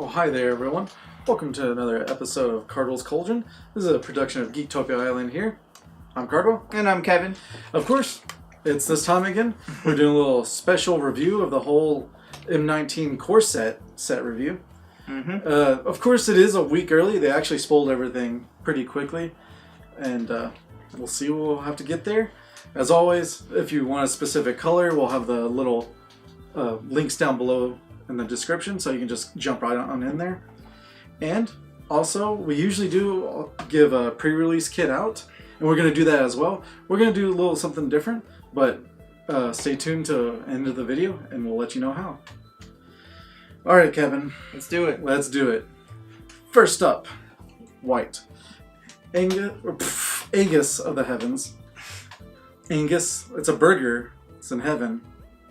Oh, hi there, everyone. Welcome to another episode of Cardwell's Cauldron. This is a production of Geektopia Island here. I'm Cardwell. And I'm Kevin. Of course, it's this time again. We're doing a little special review of the whole M19 core set review. Of course, it is a week early. They actually spoiled everything pretty quickly. And we'll see. We'll have to get there. As always, if you want a specific color, we'll have the little links down below in the description, so you can just jump right on in there. And also, we usually do give a pre-release kit out, and we're going to do that as well. We're going to do a little something different, but stay tuned to the end of the video, and we'll let you know how. Alright, Kevin. Let's do it. Let's do it. First up, white. Aegis of the heavens. Angus, it's a burger. It's in heaven.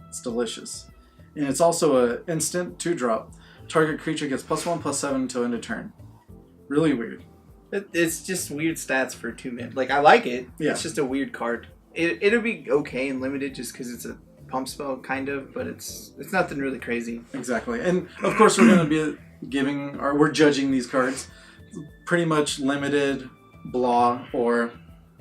It's delicious. And it's also an instant 2-drop. Target creature gets +1/+7 until end of turn. Really weird. It's just weird stats for 2 minutes. Like, I like it. Yeah. It's just a weird card. It'll be okay and limited just because it's a pump spell, kind of, but it's nothing really crazy. Exactly. And of course, we're going to be we're judging these cards. Pretty much limited, blah, or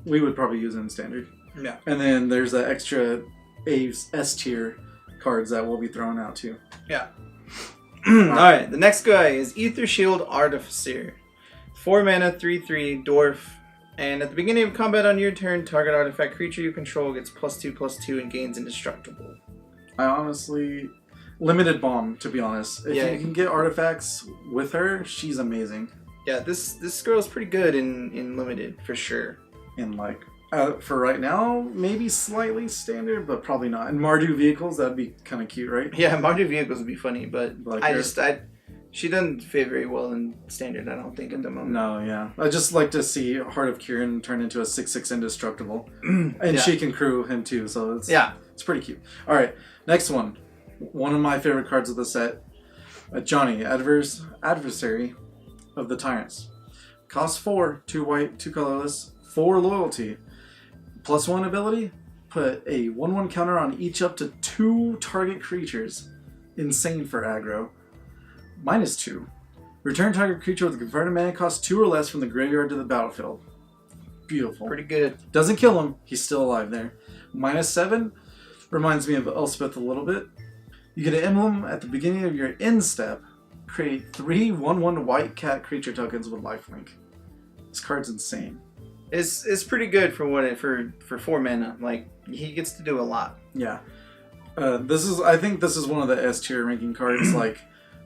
we would probably use it in standard. Yeah. And then there's the extra S tier cards that we'll be throwing out too. Yeah. Alright, the next guy is Ether Shield Artificer. 4 mana, 3/3, dwarf. And at the beginning of combat on your turn, target artifact creature you control gets +2/+2 and gains indestructible. I honestly... Limited bomb, to be honest. If you can get artifacts with her, she's amazing. Yeah, this girl's pretty good in limited, for sure. And like... for right now, maybe slightly standard, but probably not. And Mardu vehicles, that'd be kind of cute, right? Yeah, Mardu vehicles would be funny, but like she doesn't fit very well in standard, I don't think, at the moment. No, yeah. I just like to see Heart of Kieran turn into a 6/6 indestructible. And she can crew him too, so it's pretty cute. Alright, next one. One of my favorite cards of the set. Johnny, Adversary of the Tyrants. Cost 4, 2 white, 2 colorless, 4 loyalty. +1 ability, put a 1/1 counter on each up to 2 target creatures. Insane for aggro. -2. Return target creature with a converted mana cost 2 or less from the graveyard to the battlefield. Beautiful. Pretty good. Doesn't kill him. He's still alive there. -7. Reminds me of Elspeth a little bit. You get an emblem at the beginning of your end step. Create 3 1/1 white cat creature tokens with lifelink. This card's insane. It's pretty good for 4 mana. Like, he gets to do a lot. Yeah. I think this is one of the S tier ranking cards. Like,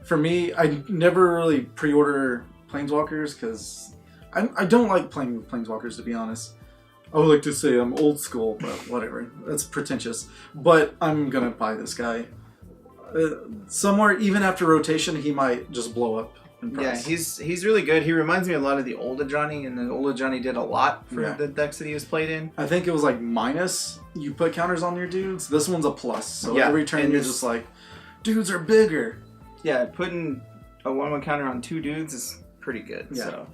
for me, I never really pre-order Planeswalkers because I don't like playing with Planeswalkers, to be honest. I would like to say I'm old school, but whatever. That's pretentious. But I'm gonna buy this guy. Somewhere, even after rotation, he might just blow up. Yeah, he's really good. He reminds me a lot of the old Johnny, and the old Johnny did a lot for the decks that he was played in. I think it was like minus, you put counters on your dudes. This one's a plus, so every turn you're just like, dudes are bigger. Yeah, putting a 1/1 counter on 2 dudes is pretty good. Yeah. So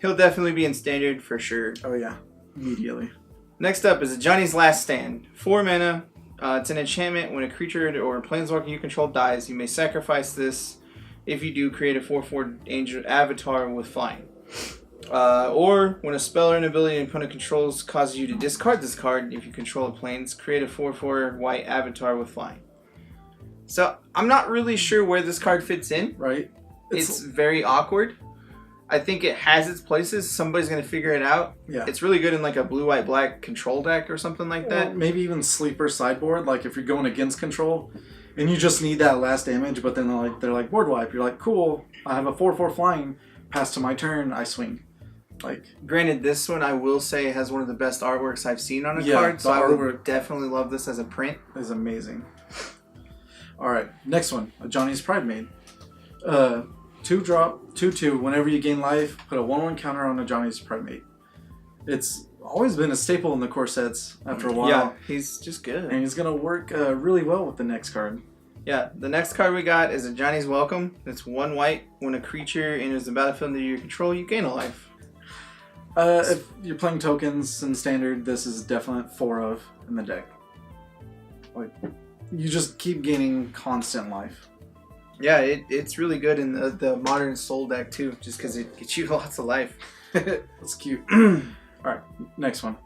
he'll definitely be in standard for sure. Oh yeah, immediately. Next up is Johnny's Last Stand. 4 mana. It's an enchantment. When a creature or a planeswalker you control dies, you may sacrifice this. If you do, create a 4/4 angel avatar with flying. Or when a spell or an ability an opponent controls causes you to discard this card, if you control a planes, create a 4/4 white avatar with flying. So I'm not really sure where this card fits in. Right. It's very awkward. I think it has its places. Somebody's going to figure it out. Yeah. It's really good in like a blue-white-black control deck or something like that. Or maybe even sleeper sideboard, like if you're going against control. And you just need that last damage, but then they're like board wipe. You're like, cool, I have a 4/4 flying. Pass to my turn, I swing. Like, granted, this one I will say has one of the best artworks I've seen on a card, so I would definitely love this as a print. It's amazing. All right, next one, a Johnny's Pridemate. 2-drop, 2/2. Whenever you gain life, put a 1/1 counter on a Johnny's Pridemate. It's always been a staple in the core sets after a while. Yeah, he's just good. And he's going to work really well with the next card. Yeah, the next card we got is a Johnny's Welcome. It's 1 white. When a creature enters the battlefield under your control, you gain a life. If you're playing tokens in standard, this is definitely 4 of in the deck. Like, you just keep gaining constant life. Yeah, it's really good in the modern soul deck too, just because it gets you lots of life. That's cute. Alright, next one.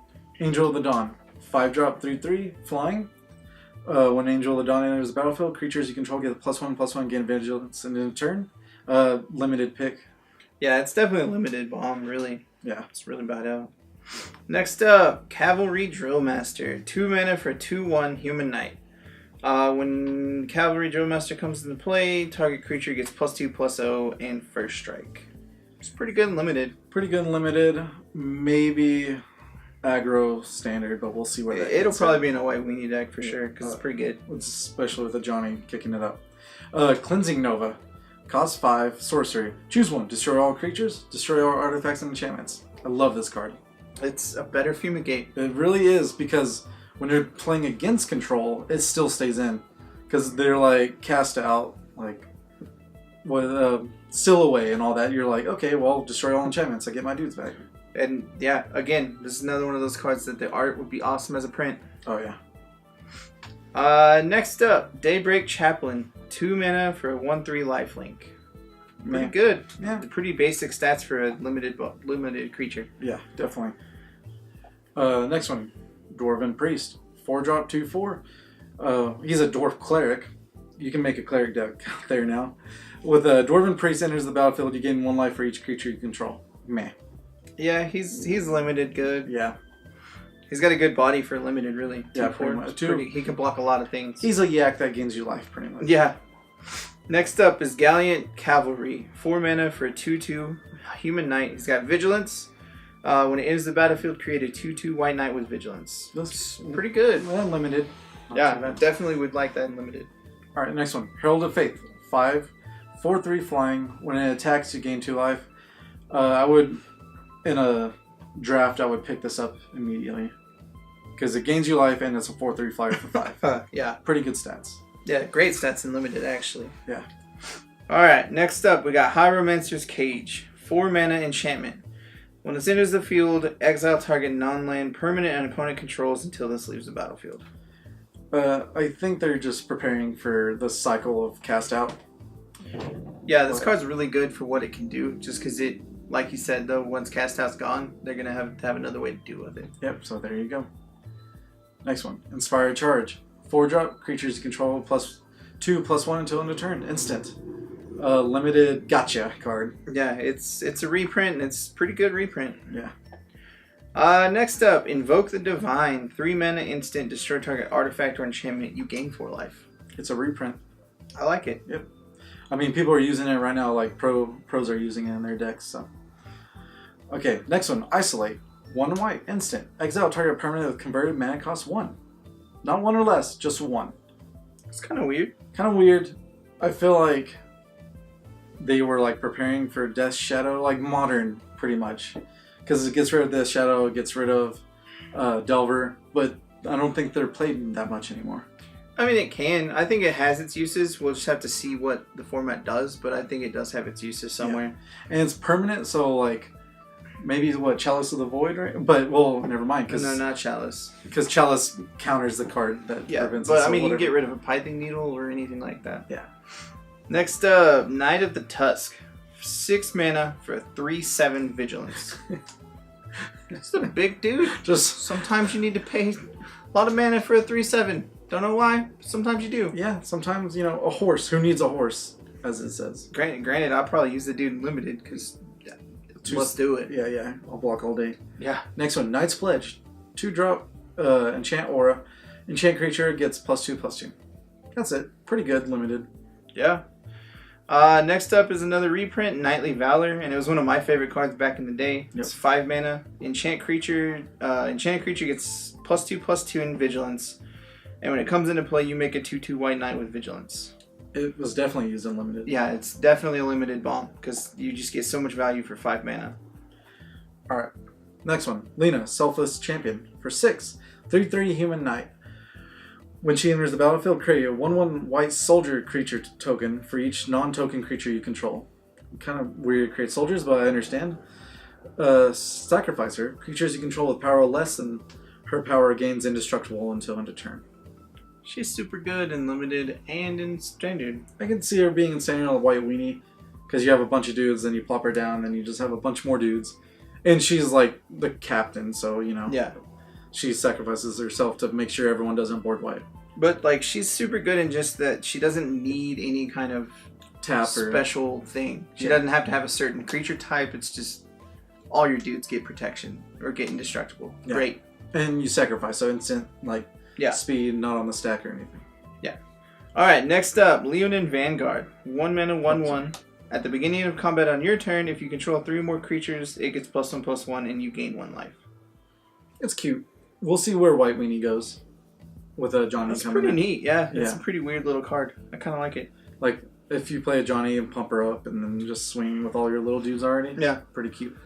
Angel of the Dawn. 5-drop, 3/3, flying. When Angel of the Dawn enters the battlefield, creatures you control get +1/+1, gain vigilance in a turn. Limited pick. Yeah, it's definitely a limited bomb, really. Yeah. It's really bad out. Next up, Cavalry Drillmaster. 2 mana for 2/1 Human Knight. When Cavalry Drillmaster comes into play, target creature gets +2/+0 and first strike. It's pretty good and limited. Pretty good and limited. Maybe aggro standard, but we'll see where that It'll gets probably be in a white weenie deck for sure, because it's pretty good. Especially with the Johnny kicking it up. Cleansing Nova. Cost 5, sorcery. Choose one. Destroy all creatures. Destroy all artifacts and enchantments. I love this card. It's a better Fumigate. It really is, because when you're playing against control, it still stays in. Because they're like cast out, like with still away and all that. You're like, okay, well, destroy all enchantments. I get my dudes back. And yeah, again, this is another one of those cards that the art would be awesome as a print. Oh yeah. Next up, Daybreak Chaplain. 2 mana for a 1/3 lifelink. Pretty good. Yeah. Pretty basic stats for a limited creature. Yeah, definitely. Next one, Dwarven Priest. 4-drop, 2/4. He's a dwarf cleric. You can make a cleric deck out there now. With a Dwarven Priest enters the battlefield, you gain 1 life for each creature you control. Meh. Yeah, he's limited good. Yeah. He's got a good body for limited, really. Yeah, pretty much. He can block a lot of things. He's a yak that gains you life, pretty much. Yeah. Next up is Gallant Cavalry. 4 mana for a 2/2 Human Knight. He's got Vigilance. When it enters the battlefield, create a 2/2 White Knight with Vigilance. That's pretty good. Well, limited. Yeah, definitely would like that in limited. Alright, next one. Herald of Faith. 5, 4/3 flying. When it attacks, you gain 2 life. I would, in a draft, I would pick this up immediately. Because it gains you life and it's a 4/3 flyer for 5. Yeah. Pretty good stats. Yeah, great stats in limited, actually. Yeah. Alright, next up, we got Hieromancer's Cage. 4 mana enchantment. When it enters the field, exile target non-land permanent and opponent controls until this leaves the battlefield. I think they're just preparing for the cycle of cast out. Yeah, this card's really good for what it can do. Just because it, like you said, though, once cast out's gone, they're going to have another way to deal with it. Yep, so there you go. Next one. Inspired Charge. 4-drop, creatures you control +2/+1 until end of turn. Instant. Limited gotcha card. Yeah, it's a reprint, and it's pretty good reprint. Yeah. Next up, Invoke the Divine. 3 mana instant, destroy target artifact or enchantment. You gain 4 life. It's a reprint. I like it. Yep. I mean, people are using it right now, like pros are using it in their decks, so. Okay, next one. Isolate. 1 white, instant. Exile target permanent with converted mana cost 1. Not 1 or less, just 1. It's kind of weird. Kind of weird. I feel like they were like preparing for Death Shadow, like modern, pretty much. Because it gets rid of Death Shadow, it gets rid of Delver, but I don't think they're played that much anymore. I mean, it can. I think it has its uses. We'll just have to see what the format does, but I think it does have its uses somewhere. Yeah. And it's permanent, so like maybe Chalice of the Void, right? But well, never mind. No, not Chalice. Because Chalice counters the card that prevents it. But I mean, you can get rid of a Pithing Needle or anything like that. Yeah. Next up, Knight of the Tusk. 6 mana for a 3/7 Vigilance. It's a big dude. Just sometimes you need to pay a lot of mana for a 3/7. Don't know why, but sometimes you do. Yeah, sometimes, you know, a horse. Who needs a horse, as it says. Granted, I'll probably use the dude in limited, because let's do it. Yeah, I'll block all day. Yeah. Next one, Knight's Pledge. 2-drop, enchant aura. Enchant creature gets +2/+2. That's it. Pretty good, limited. Yeah. Next up is another reprint, Knightly Valor, and it was one of my favorite cards back in the day. Yep. It's 5 mana. Enchant creature gets +2/+2 in Vigilance. And when it comes into play, you make a 2/2 White Knight with Vigilance. It was definitely used in limited. Yeah, it's definitely a limited bomb, because you just get so much value for 5 mana. Alright. Next one. Lena, Selfless Champion. For 6. 3/3 Human Knight. When she enters the battlefield, create a 1/1 white soldier creature token for each non-token creature you control. Kind of weird to create soldiers, but I understand. Sacrifice her. Creatures you control with power less than her power gains indestructible until end of turn. She's super good in limited and in standard. I can see her being in standard on a white weenie, because you have a bunch of dudes, then you plop her down, then you just have a bunch more dudes. And she's like the captain, so, you know. Yeah. She sacrifices herself to make sure everyone doesn't board white. But, like, she's super good in just that she doesn't need any kind of Tap special thing. She doesn't have to have a certain creature type. It's just all your dudes get protection or get indestructible. Yeah. Great. And you sacrifice, so instant, like, speed, not on the stack or anything. Yeah. Alright, next up, Leonin Vanguard. 1 mana, 1/1. At the beginning of combat on your turn, if you control 3 or more creatures, it gets +1/+1 and you gain 1 life. It's cute. We'll see where White Weenie goes with a Johnny That's coming pretty in. Neat, yeah. It's a pretty weird little card. I kind of like it. Like, if you play a Johnny and pump her up and then just swing with all your little dudes already. Yeah. Pretty cute.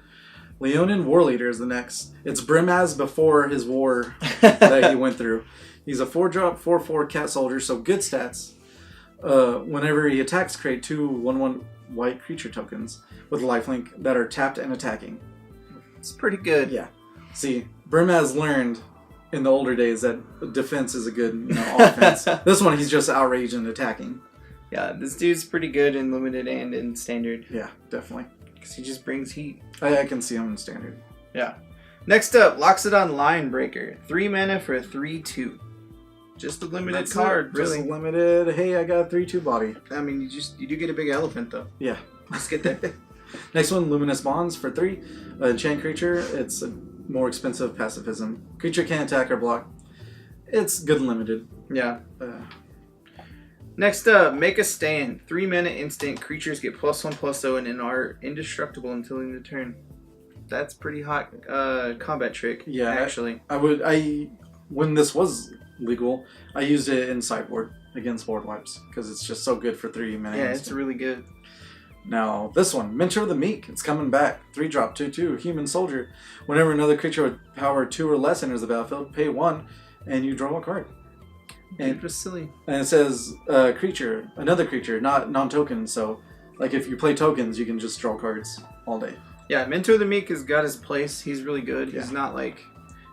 Leonin War Leader is the next. It's Brimaz before his war that he went through. He's a 4-drop, 4/4 cat soldier, so good stats. Whenever he attacks, create 2 1/1 white creature tokens with lifelink that are tapped and attacking. It's pretty good. Yeah. See, Brimaz learned in the older days that defense is a good offense. This one, he's just outraged and attacking. Yeah, this dude's pretty good in limited and in standard. Yeah, definitely. Because he just brings heat. I can see him in standard. Yeah. Next up, Loxodon Line Breaker. 3 mana for a 3/2. Just a limited card, really. Just a limited, hey, I got a 3/2 body. I mean, you do get a big elephant, though. Yeah. Let's get there. Next one, Luminous Bonds for 3. Enchant creature, it's a more expensive pacifism. Creature can't attack or block. It's good and limited. Yeah. Next up, Make a Stand. 3 mana instant. Creatures get +1/+0 and are indestructible until end of turn. That's pretty hot combat trick. Yeah, actually. When this was legal, I used it in sideboard against board wipes because it's just so good for 3 mana. Yeah, instant. it's really good. Now, this one, Mentor of the Meek. It's coming back. 3-drop, 2/2, Human Soldier. Whenever another creature with power 2 or less enters the battlefield, pay 1, and you draw a card. And it was silly. And it says creature, another creature, not non-token. So, like, if you play tokens, you can just draw cards all day. Yeah, Mentor of the Meek has got his place. He's really good. Yeah.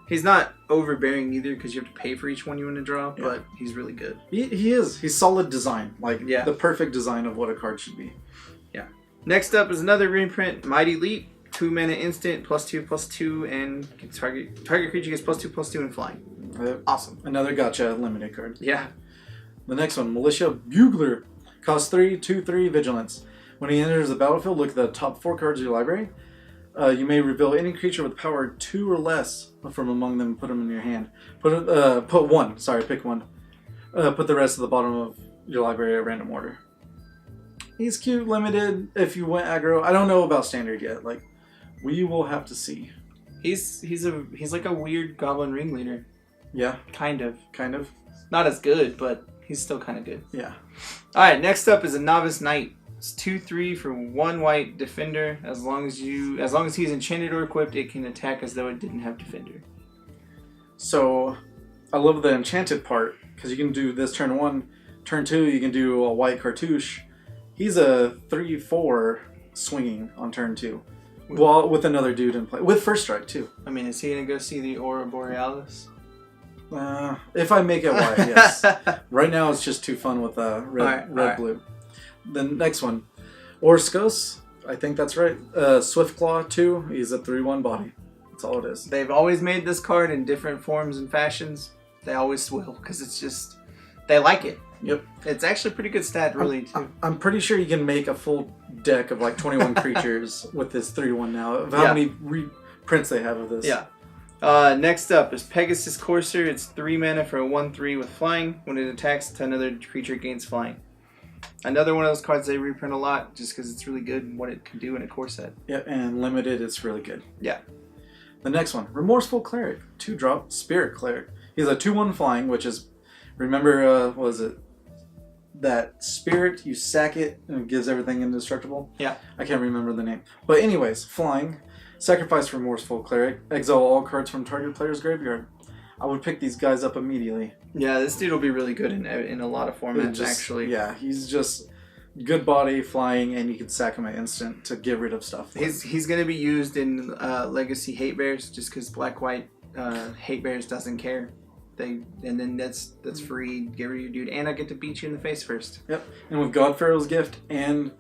He's not overbearing either because you have to pay for each one you want to draw, but he's really good. He is. He's solid design. Like, the perfect design of what a card should be. Yeah. Next up is another reprint, Mighty Leap. 2 mana instant, +2/+2, and target creature gets +2/+2 and flying. Awesome. Another gotcha limited card. Yeah. The next one, Militia Bugler. Costs 3, 2/3 Vigilance. When he enters the battlefield, look at the top 4 cards of your library. You may reveal any creature with power 2 or less from among them and put them in your hand. Put one. Sorry, pick one. Put the rest at the bottom of your library at random order. He's cute, limited. If you went aggro, I don't know about standard yet. Like, we will have to see. He's like a weird goblin ringleader. Yeah. Kind of. Kind of. Not as good, but he's still kind of good. Yeah. Alright, next up is a Novice Knight. It's 2/3 for 1 white defender. As long as he's enchanted or equipped, it can attack as though it didn't have defender. So, I love the enchanted part, because you can do this turn 1. Turn 2, you can do a white cartouche. He's a 3/4 swinging on turn 2. Well, with another dude in play. With first strike, too. I mean, is he going to go see the Aurora Borealis? If I make it white, yes. Right now, it's just too fun with red, blue. The next one, Orskos. I think that's right. Swiftclaw 2. He's a 3/1 body. That's all it is. They've always made this card in different forms and fashions. They always swill, because it's just... They like it. Yep. It's actually a pretty good stat, really, too. I'm pretty sure you can make a full deck of like 21 creatures with this 3/1 now. Of how many reprints they have of this. Yeah. Next up is Pegasus Courser. It's 3 mana for a 1/3 with flying. When it attacks, another creature gains flying. Another one of those cards they reprint a lot just because it's really good and what it can do in a core set. Yeah, and limited, it's really good. Yeah. The next one, Remorseful Cleric. 2-drop Spirit Cleric. He's a 2/1 flying, which is, remember, what was it? That spirit, you sack it, and it gives everything indestructible? Yeah. I can't remember the name. But anyways, flying. Sacrifice Remorseful Cleric. Exile all cards from target player's graveyard. I would pick these guys up immediately. Yeah, this dude will be really good in a lot of formats, actually. Yeah, he's just good body, flying, and you can sack him at instant to get rid of stuff. He's going to be used in Legacy Hate Bears, just because Black-White Hate Bears doesn't care. And then that's free. Get rid of your dude, and I get to beat you in the face first. Yep. And with God Pharaoh's Gift and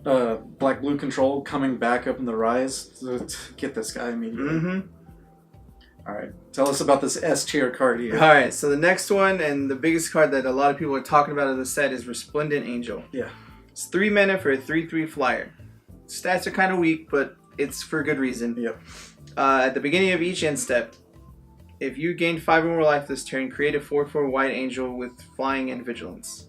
Black Blue Control coming back up in the Rise, so get this guy immediately. Mm-hmm. All right. Tell us about this S tier card here. All right. So the next one and the biggest card that a lot of people are talking about in the set is Resplendent Angel. Yeah. It's 3 mana for a 3/3 flyer. Stats are kind of weak, but it's for good reason. Yep. At the beginning of each end step, if you gain 5 or more life this turn, create a 4/4 white angel with flying and vigilance.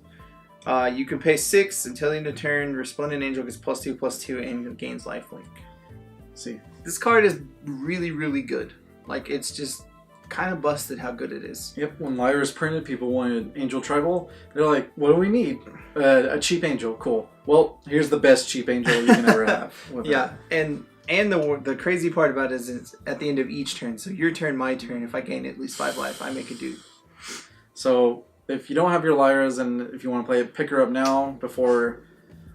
You can pay 6 until the end of turn. Resplendent Angel gets +2/+2 and gains lifelink. See, this card is really, really good. Like, it's just kind of busted how good it is. Yep. When Lyra's printed, people wanted Angel Tribal. They're like, what do we need? A cheap angel. Cool. Well, here's the best cheap angel you can ever have. Yeah, and the crazy part about it is it's at the end of each turn. So your turn, my turn. If I gain at least 5 life, I make a dude. So if you don't have your Lyras and if you want to play it, pick her up now before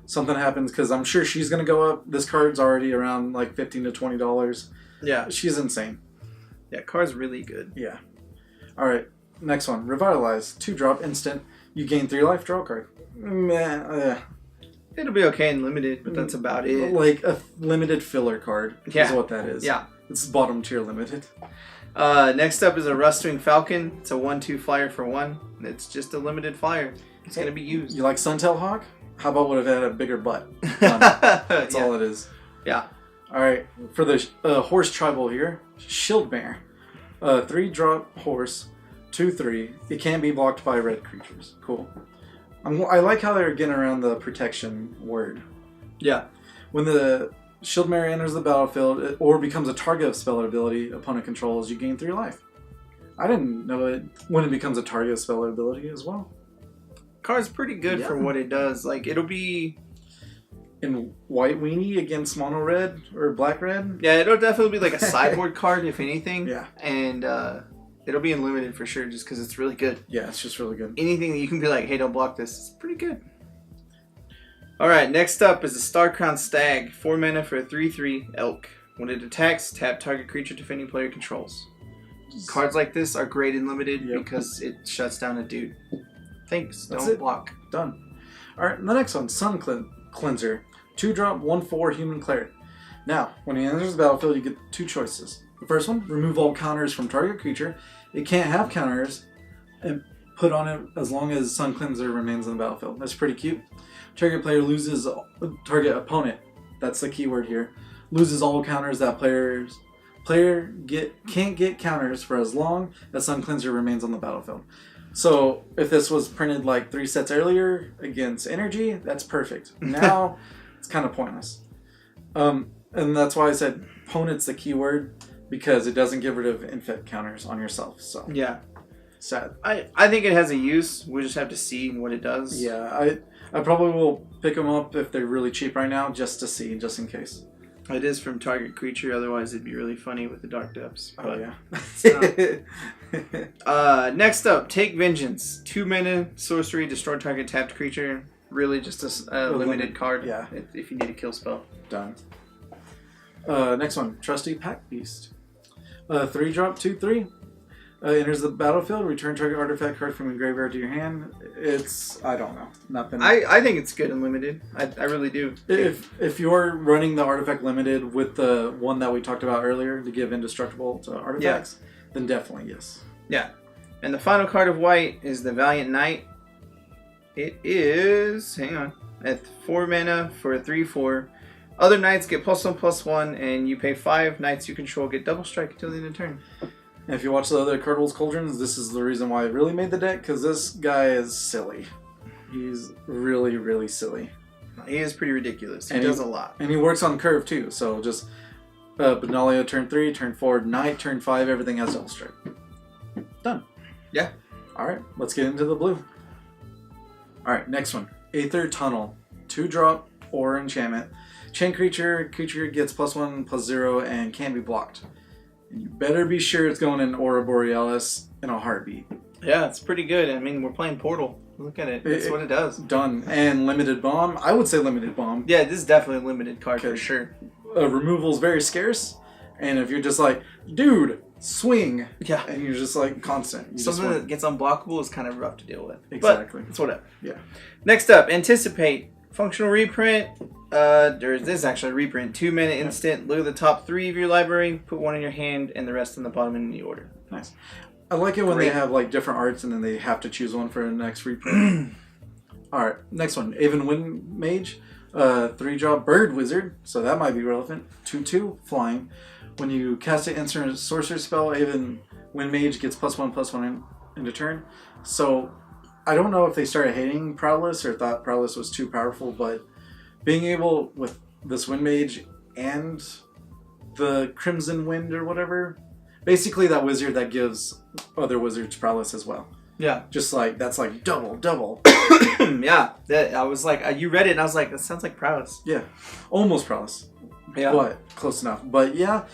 something happens, because I'm sure she's going to go up. This card's already around like $15 to $20. Yeah. She's insane. Yeah, card's really good. Yeah. All right. Next one. Revitalize. 2-drop instant. You gain 3 life. Draw a card. It'll be okay in limited, but that's about it. Like a limited filler card is what that is. Yeah. It's bottom tier limited. Next up is a Rustwing Falcon. It's a 1/2 flyer for 1. It's just a limited flyer. It's going to be used. You like Suntail Hawk? How about would have had a bigger butt? That's all it is. Yeah. All right. For the horse tribal here, Shieldmare. 3-drop horse, 2/3. It can be blocked by red creatures. Cool. I like how they're getting around the protection word. Yeah. When the Shieldmare enters the battlefield or becomes a target of spell ability opponent controls, you gain 3 life. I didn't know it when it becomes a target of spell ability as well. Card's pretty good for what it does. Like, it'll be in white weenie against mono red or black red. Yeah, it'll definitely be like a sideboard card if anything. Yeah. And it'll be in limited for sure just because it's really good. Yeah, it's just really good. Anything that you can be like, hey, don't block this, it's pretty good. Alright, next up is the Starcrown Stag. 4 mana for a 3/3 elk. When it attacks, tap target creature defending player controls. Cards like this are great in limited because it shuts down a dude. Thanks, don't block. Done. Alright, the next one, Sun Cleanser. 2-drop, 1/4 human cleric. Now, when he enters the battlefield, you get 2 choices. The first one, remove all counters from target creature. It can't have counters and put on it as long as Sun Cleanser remains on the battlefield. That's pretty cute. Target player loses, target opponent, that's the keyword here, loses all counters that player can't get counters for as long as Sun Cleanser remains on the battlefield. So if this was printed like 3 sets earlier against energy, that's perfect. Now it's kind of pointless. And that's why I said opponent's the keyword, because it doesn't get rid of infect counters on yourself. So yeah, sad. I think it has a use. We just have to see what it does. Yeah, I probably will pick them up if they're really cheap right now, just to see, just in case. It is from target creature, otherwise it'd be really funny with the Dark Depths. Oh yeah. Next up, Take Vengeance. 2 mana, sorcery, destroy target tapped creature. Really just a limited card. Yeah. If you need a kill spell. Done. Next one, Trusty Pack Beast. 3-drop, 2/3. Enters the battlefield, return target artifact card from your graveyard to your hand. It's, I don't know, nothing. I think it's good and limited. I really do. If you're running the artifact limited with the one that we talked about earlier to give indestructible to artifacts, then definitely yes. Yeah. And the final card of white is the Valiant Knight. It is, hang on, at 4 mana for a 3/4. Other knights get +1/+1, and you pay 5. Knights you control get double strike until the end of turn. And if you watch the other Cardwell's Cauldrons, this is the reason why I really made the deck, because this guy is silly. He's really, really silly. He is pretty ridiculous. He does a lot. And he works on curve too, so just Benalia turn 3, turn 4, Knight, turn 5, everything has double strike. Done. Yeah. Alright, let's get into the blue. Alright, next one. Aether Tunnel. 2-drop or enchantment. Chain creature gets +1/+0 and can't be blocked. And you better be sure it's going in Aura Borealis in a heartbeat. Yeah, it's pretty good. I mean, we're playing Portal. Look at it. That's what it does. Done. And Limited Bomb. I would say Limited Bomb. Yeah, this is definitely a limited card for sure. Removal is very scarce. And if you're just like, dude, swing. Yeah. And you're just like constant. Something that gets unblockable is kind of rough to deal with. Exactly. But it's whatever. Yeah. Next up, Anticipate. Functional reprint. This is actually a reprint. 2 mana instant. Look at the top 3 of your library. Put 1 in your hand and the rest in the bottom in the order. Nice. I like it when they have like different arts and then they have to choose one for the next reprint. Alright, next one. Aven Wind Mage. 3-drop Bird Wizard. So that might be relevant. 2/2 flying. When you cast an instant sorcerer spell, Aven Wind Mage gets +1/+1 into turn. So I don't know if they started hating Prowess or thought Prowess was too powerful, but being able with this Wind Mage and the Crimson Wind or whatever, basically that wizard that gives other wizards Prowess as well. Yeah. Just like, that's like double. Yeah. I was like, you read it and I was like, that sounds like Prowess. Yeah. Almost Prowess. Yeah. But close enough. But yeah,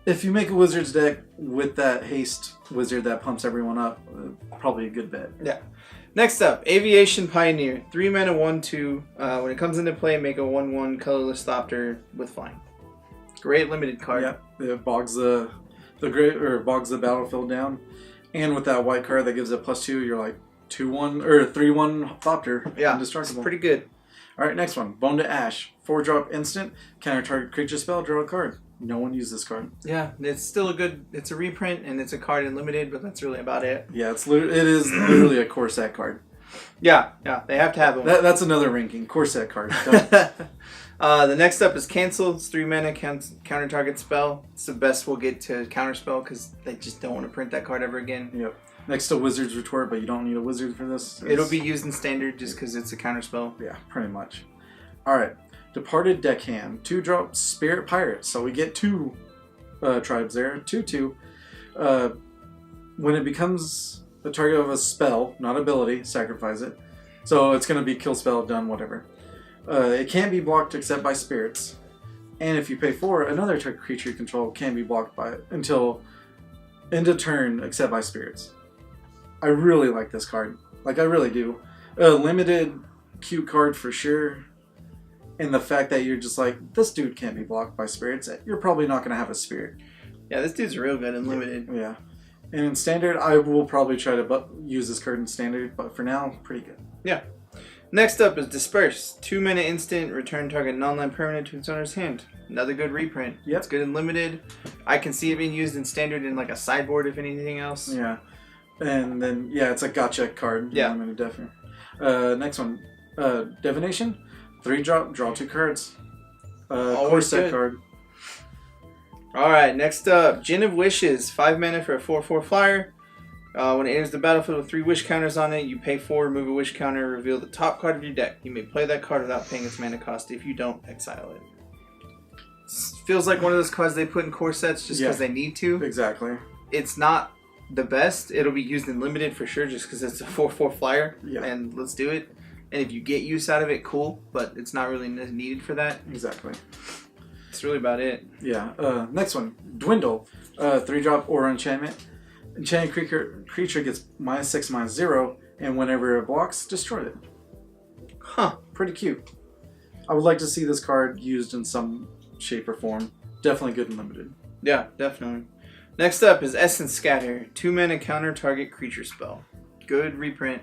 if you make a wizard's deck with that haste wizard that pumps everyone up, probably a good bet. Yeah. Next up, Aviation Pioneer. 3 mana 1/2. When it comes into play, make a 1/1 colorless Thopter with flying. Great limited card. Yeah. It bogs the battlefield down. And with that white card that gives it +2, you're like 2/1 or 3/1 Thopter. Yeah. Indestructible. It's pretty good. Alright, next one. Bone to Ash. 4-drop instant. Counter target creature spell, draw a card. No one used this card. Yeah, it's still a good. It's a reprint and it's a card in limited, but that's really about it. Yeah, it is literally a core set card. Yeah, they have to have one. That's another ranking. Core set card. The next up is Cancel. It's 3 mana counter target spell. It's the best we'll get to counter spell because they just don't want to print that card ever again. Yep. Next to Wizard's Retort, but you don't need a wizard for this. It'll be used in standard just because it's a counter spell. Yeah, pretty much. Alright. Departed Deckhand. 2-drop Spirit Pirate. So we get 2 tribes there. 2/2. When it becomes the target of a spell, not ability, sacrifice it. So it's going to be kill spell, done, whatever. It can't be blocked except by spirits. And if you pay 4, another target creature you control can be blocked by it until end of turn except by spirits. I really like this card. Like, I really do. A limited, cute card for sure. And the fact that you're just like, this dude can't be blocked by spirits, you're probably not going to have a spirit. Yeah, this dude's real good in limited. Yeah. And in standard, I will probably try to use this card in standard, but for now, pretty good. Yeah. Next up is Disperse. 2 mana instant, return target non-land permanent to its owner's hand. Another good reprint. Yep. It's good in limited. I can see it being used in standard in like a sideboard if anything else. Yeah. And then, yeah, it's a gotcha card. Yeah. I'm definitely. Next one. Divination. 3-drop, draw 2 cards. Core set card. Alright, next up, Gin of Wishes. 5 mana for a 4/4 flyer. When it enters the battlefield with 3 wish counters on it, you pay 4, remove a wish counter, reveal the top card of your deck. You may play that card without paying its mana cost. If you don't, exile it. Feels like one of those cards they put in core sets just because they need to. Exactly. It's not the best. It'll be used in limited for sure just because it's a 4/4 flyer. Yeah. And let's do it. And if you get use out of it, cool. But it's not really needed for that. Exactly. That's really about it. Yeah. Next one. Dwindle. 3-drop Aura Enchantment. Enchanted creature gets -6/-0, and whenever it blocks, destroy it. Huh. Pretty cute. I would like to see this card used in some shape or form. Definitely good and limited. Yeah, definitely. Next up is Essence Scatter. 2 mana counter target creature spell. Good reprint.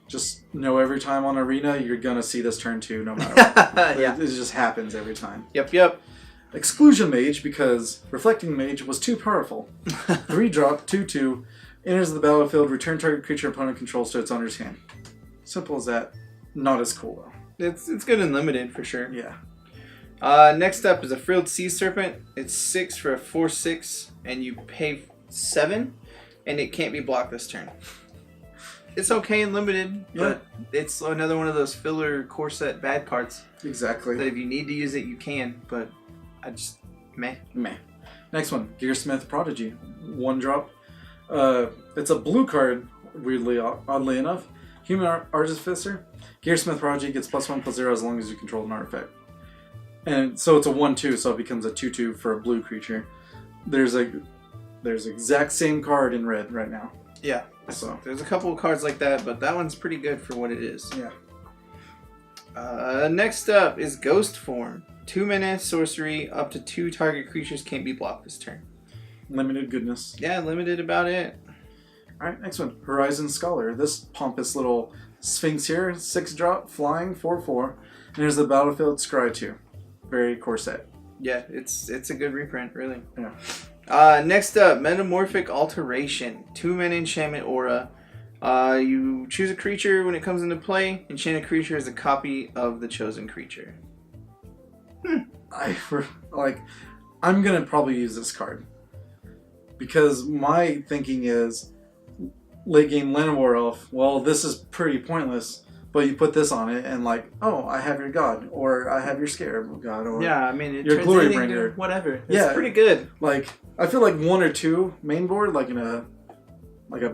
Just know every time on Arena, you're going to see this turn 2 no matter what. Yeah. It just happens every time. Yep. Exclusion Mage, because Reflecting Mage was too powerful. 3-drop, 2/2, enters the battlefield, return target creature opponent controls to its owner's hand. Simple as that. Not as cool, though. It's good and limited for sure. Yeah. Next up is a Frilled Sea Serpent. It's 6 for a 4/6, and you pay 7, and it can't be blocked this turn. It's okay and limited, but it's another one of those filler core set bad cards. Exactly. That if you need to use it, you can, but I just, meh. Next one, Gearsmith Prodigy. 1-drop. It's a blue card, oddly enough. Human Artificer. Gearsmith Prodigy gets +1/+0 as long as you control an artifact. And so it's a 1/2, so it becomes a 2/2 for a blue creature. There's exact same card in red right now. Yeah. So there's a couple of cards like that, but that one's pretty good for what it is. Yeah. Next up is Ghost Form. 2 mana sorcery, up to 2 target creatures can't be blocked this turn. Limited goodness. Yeah, limited about it. Alright, next one. Horizon Scholar. This pompous little Sphinx here. 6-drop, flying, 4/4. And here's the Battlefield Scry 2. Very core set. Yeah, it's a good reprint, really. Yeah. Next up, Metamorphic Alteration. 2-mana enchantment aura. You choose a creature when it comes into play. Enchant a creature as a copy of the chosen creature. I'm gonna probably use this card because my thinking is late game Llanowar Elf. Well, this is pretty pointless, but you put this on it and like, oh, I have your god, or I have your Scarab god, or yeah, I mean, it your turns Glory anything Bringer. to whatever. It's Yeah, pretty good. Like I feel like 1 or 2 main board, like in a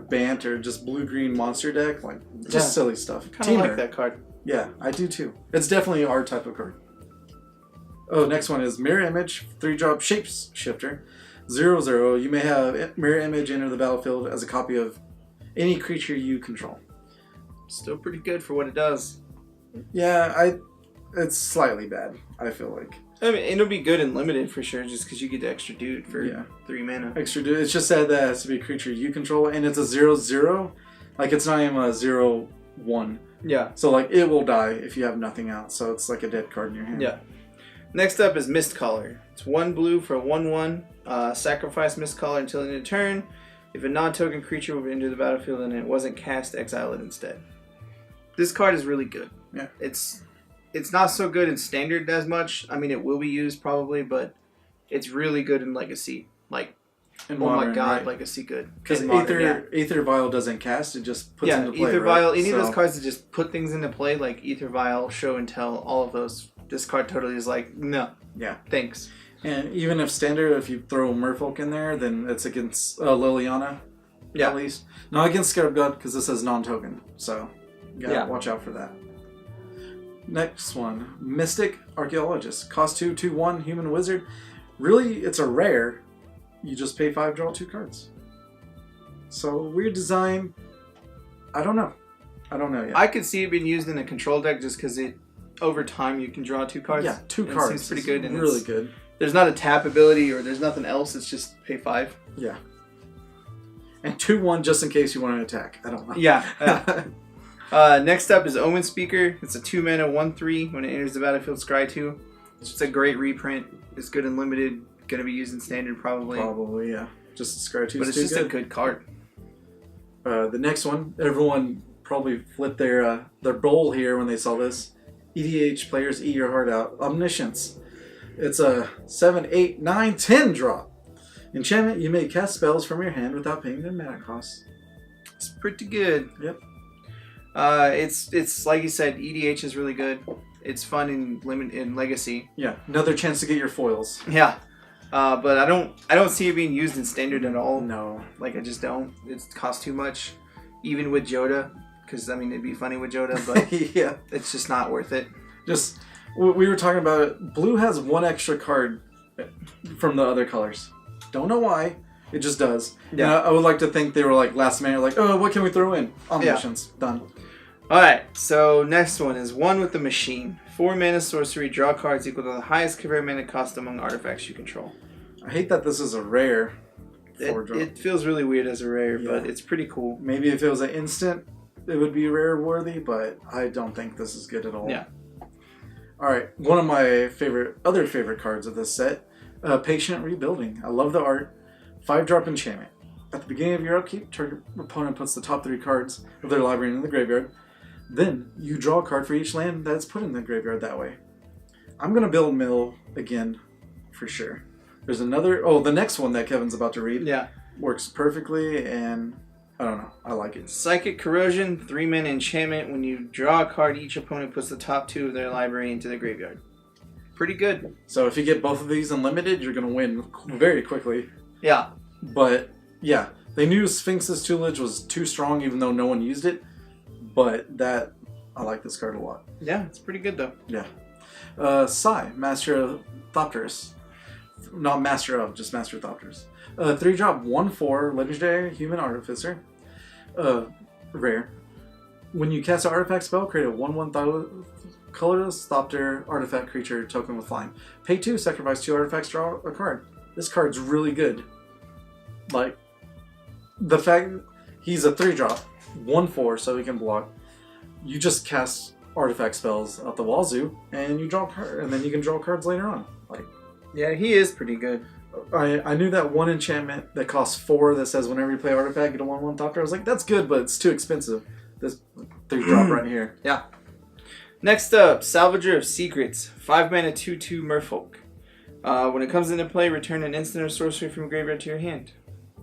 Bant or just blue-green monster deck, like just silly stuff. Kind of like that card. Yeah, I do too. It's definitely our type of card. Oh, next one is Mirror Image, 3-drop Shapeshifter. 0/0. You may have Mirror Image enter the battlefield as a copy of any creature you control. Still pretty good for what it does. Yeah, it's slightly bad, I feel like. I mean, it'll be good and limited for sure, just because you get the extra dude for 3 mana. Extra dude. It's just said that it has to be a creature you control, and it's a 0/0. Like, it's not even a 0/1. Yeah. So, like, it will die if you have nothing out, so it's like a dead card in your hand. Yeah. Next up is Mistcaller. It's 1 blue for a 1/1. Sacrifice Mistcaller until the end of turn. If a non-token creature will enter the battlefield and it wasn't cast, exile it instead. This card is really good. Yeah. It's not so good in Standard as much. I mean, it will be used probably, but it's really good in Legacy. Like, in oh modern, my god, right? Legacy good. Because Aether Vial doesn't cast, it just puts into play, Aether right? Vial, any of those cards that just put things into play, like Aether Vial, Show and Tell, all of those, this card totally is like, no. Yeah. Thanks. And even if Standard, if you throw Merfolk in there, then it's against Liliana, at least. Not against Scarab God, because this is non-token, so you gotta watch out for that. Next one, Mystic Archaeologist. Cost 2, 2/1, Human Wizard. Really, it's a rare. You just pay 5, draw 2 cards. So, weird design. I don't know yet. I could see it being used in a control deck just because over time you can draw 2 cards. Yeah, 2 cards. It seems pretty good. And really good. There's not a tap ability or there's nothing else. It's just pay 5. Yeah. And 2/1 just in case you want to attack. I don't know. Yeah. Next up is Omen Speaker. It's a 2-mana 1/3. When it enters the battlefield, scry 2. It's a great reprint. It's good and limited. Going to be used in Standard probably. Probably, yeah. Just scry 2 but it's just a good card. The next one, everyone probably flipped their bowl here when they saw this. EDH players, eat your heart out. Omniscience. It's a 7, 8, 9, 10 drop. Enchantment, you may cast spells from your hand without paying their mana costs. It's pretty good. Yep. It's like you said, EDH is really good. It's fun in Legacy. Yeah, another chance to get your foils. Yeah. But I don't see it being used in Standard at all. No. Like, I just don't. It costs too much. Even with Joda. Because, I mean, it'd be funny with Joda, but yeah, it's just not worth it. Just, we were talking about it. Blue has 1 extra card from the other colors. Don't know why. It just does. Yeah. I would like to think they were like last minute, like, oh, what can we throw in? Omniscience. Yeah. Done. Alright, so next one is One with the Machine. 4 mana sorcery, draw cards equal to the highest convert mana cost among artifacts you control. I hate that this is a rare. It feels really weird as a rare, but it's pretty cool. Maybe if it was an instant, it would be rare worthy, but I don't think this is good at all. Yeah. Alright, one of my other favorite cards of this set, Patient Rebuilding. I love the art. 5-drop enchantment. At the beginning of your upkeep, target opponent puts the top 3 cards of their library in the graveyard. Then, you draw a card for each land that's put in the graveyard that way. I'm going to build mill again, for sure. There's another... Oh, the next one that Kevin's about to read. Yeah. Works perfectly, and I don't know. I like it. Psychic Corrosion, 3-mana enchantment. When you draw a card, each opponent puts the top 2 of their library into the graveyard. Pretty good. So if you get both of these unlimited, you're going to win very quickly. Yeah. But, yeah. They knew Sphinx's Tutelage was too strong, even though no one used it. But I like this card a lot. Yeah, it's pretty good though. Yeah. Sai, Master of Thopterus. Not Master of, just Master of Thopterus. 3-drop, 1/4, Legendary Human Artificer. Rare. When you cast an artifact spell, create a 1/1 colorless Thopter artifact creature token with flying. Pay 2, sacrifice 2 artifacts, draw a card. This card's really good. Like, the fact he's a 3-drop, 1/4, so he can block. You just cast artifact spells out the wazoo, and you draw a card, and then you can draw cards later on. Like, yeah, he is pretty good. I knew that one enchantment that costs 4 that says whenever you play artifact, get a 1/1 Thopter. I was like, that's good, but it's too expensive. This 3-drop right here. Yeah. Next up, Salvager of Secrets. 5 mana, 2/2 Merfolk. When it comes into play, return an instant or sorcery from your graveyard to your hand.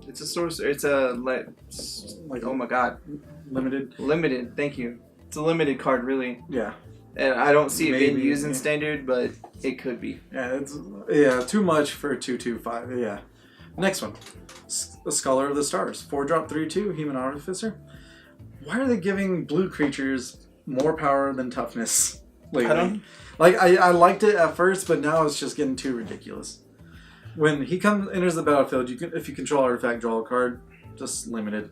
It's a sorcery. It's a oh my god, Limited. Limited. Thank you. It's a limited card, really. Yeah. And I don't see it being Maybe, used in Standard, but it could be. Yeah, it's too much for a 2/2/5. Yeah. Next one, a Scholar of the Stars. 4-drop 3/2 Human Artificer. Why are they giving blue creatures more power than toughness lately? I don't. Like I liked it at first, but now it's just getting too ridiculous. When he enters the battlefield, if you control artifact, draw a card. Just limited.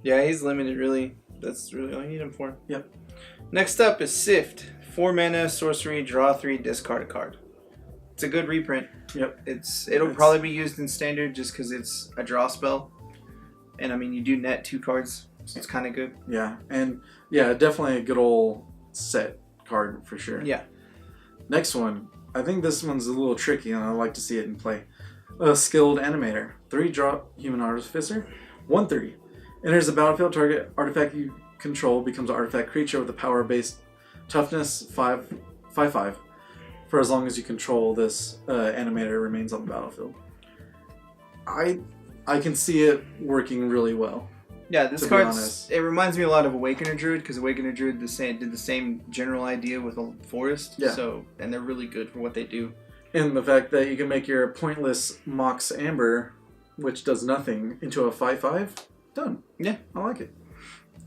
Yeah, he's limited. Really, that's really all you need him for. Yep. Next up is Sift. 4 mana, sorcery, draw 3, discard a card. It's a good reprint. Yep. It'll probably be used in Standard just because it's a draw spell, and I mean you do net 2 cards, so it's kind of good. Yeah, and yeah, definitely a good old set card for sure. Yeah. Next one, I think this one's a little tricky, and I like to see it in play. A Skilled Animator. 3-drop Human Artificer. 1/3. Enters the battlefield. Target artifact you control becomes an artifact creature with a power-based toughness 5/5. For as long as you control this animator remains on the battlefield. I can see it working really well. Yeah, this card, it reminds me a lot of Awakener Druid, because Awakener Druid did the same general idea with a forest. Yeah. So, and they're really good for what they do. And the fact that you can make your pointless Mox Amber, which does nothing, into a 5/5, done. Yeah. I like it.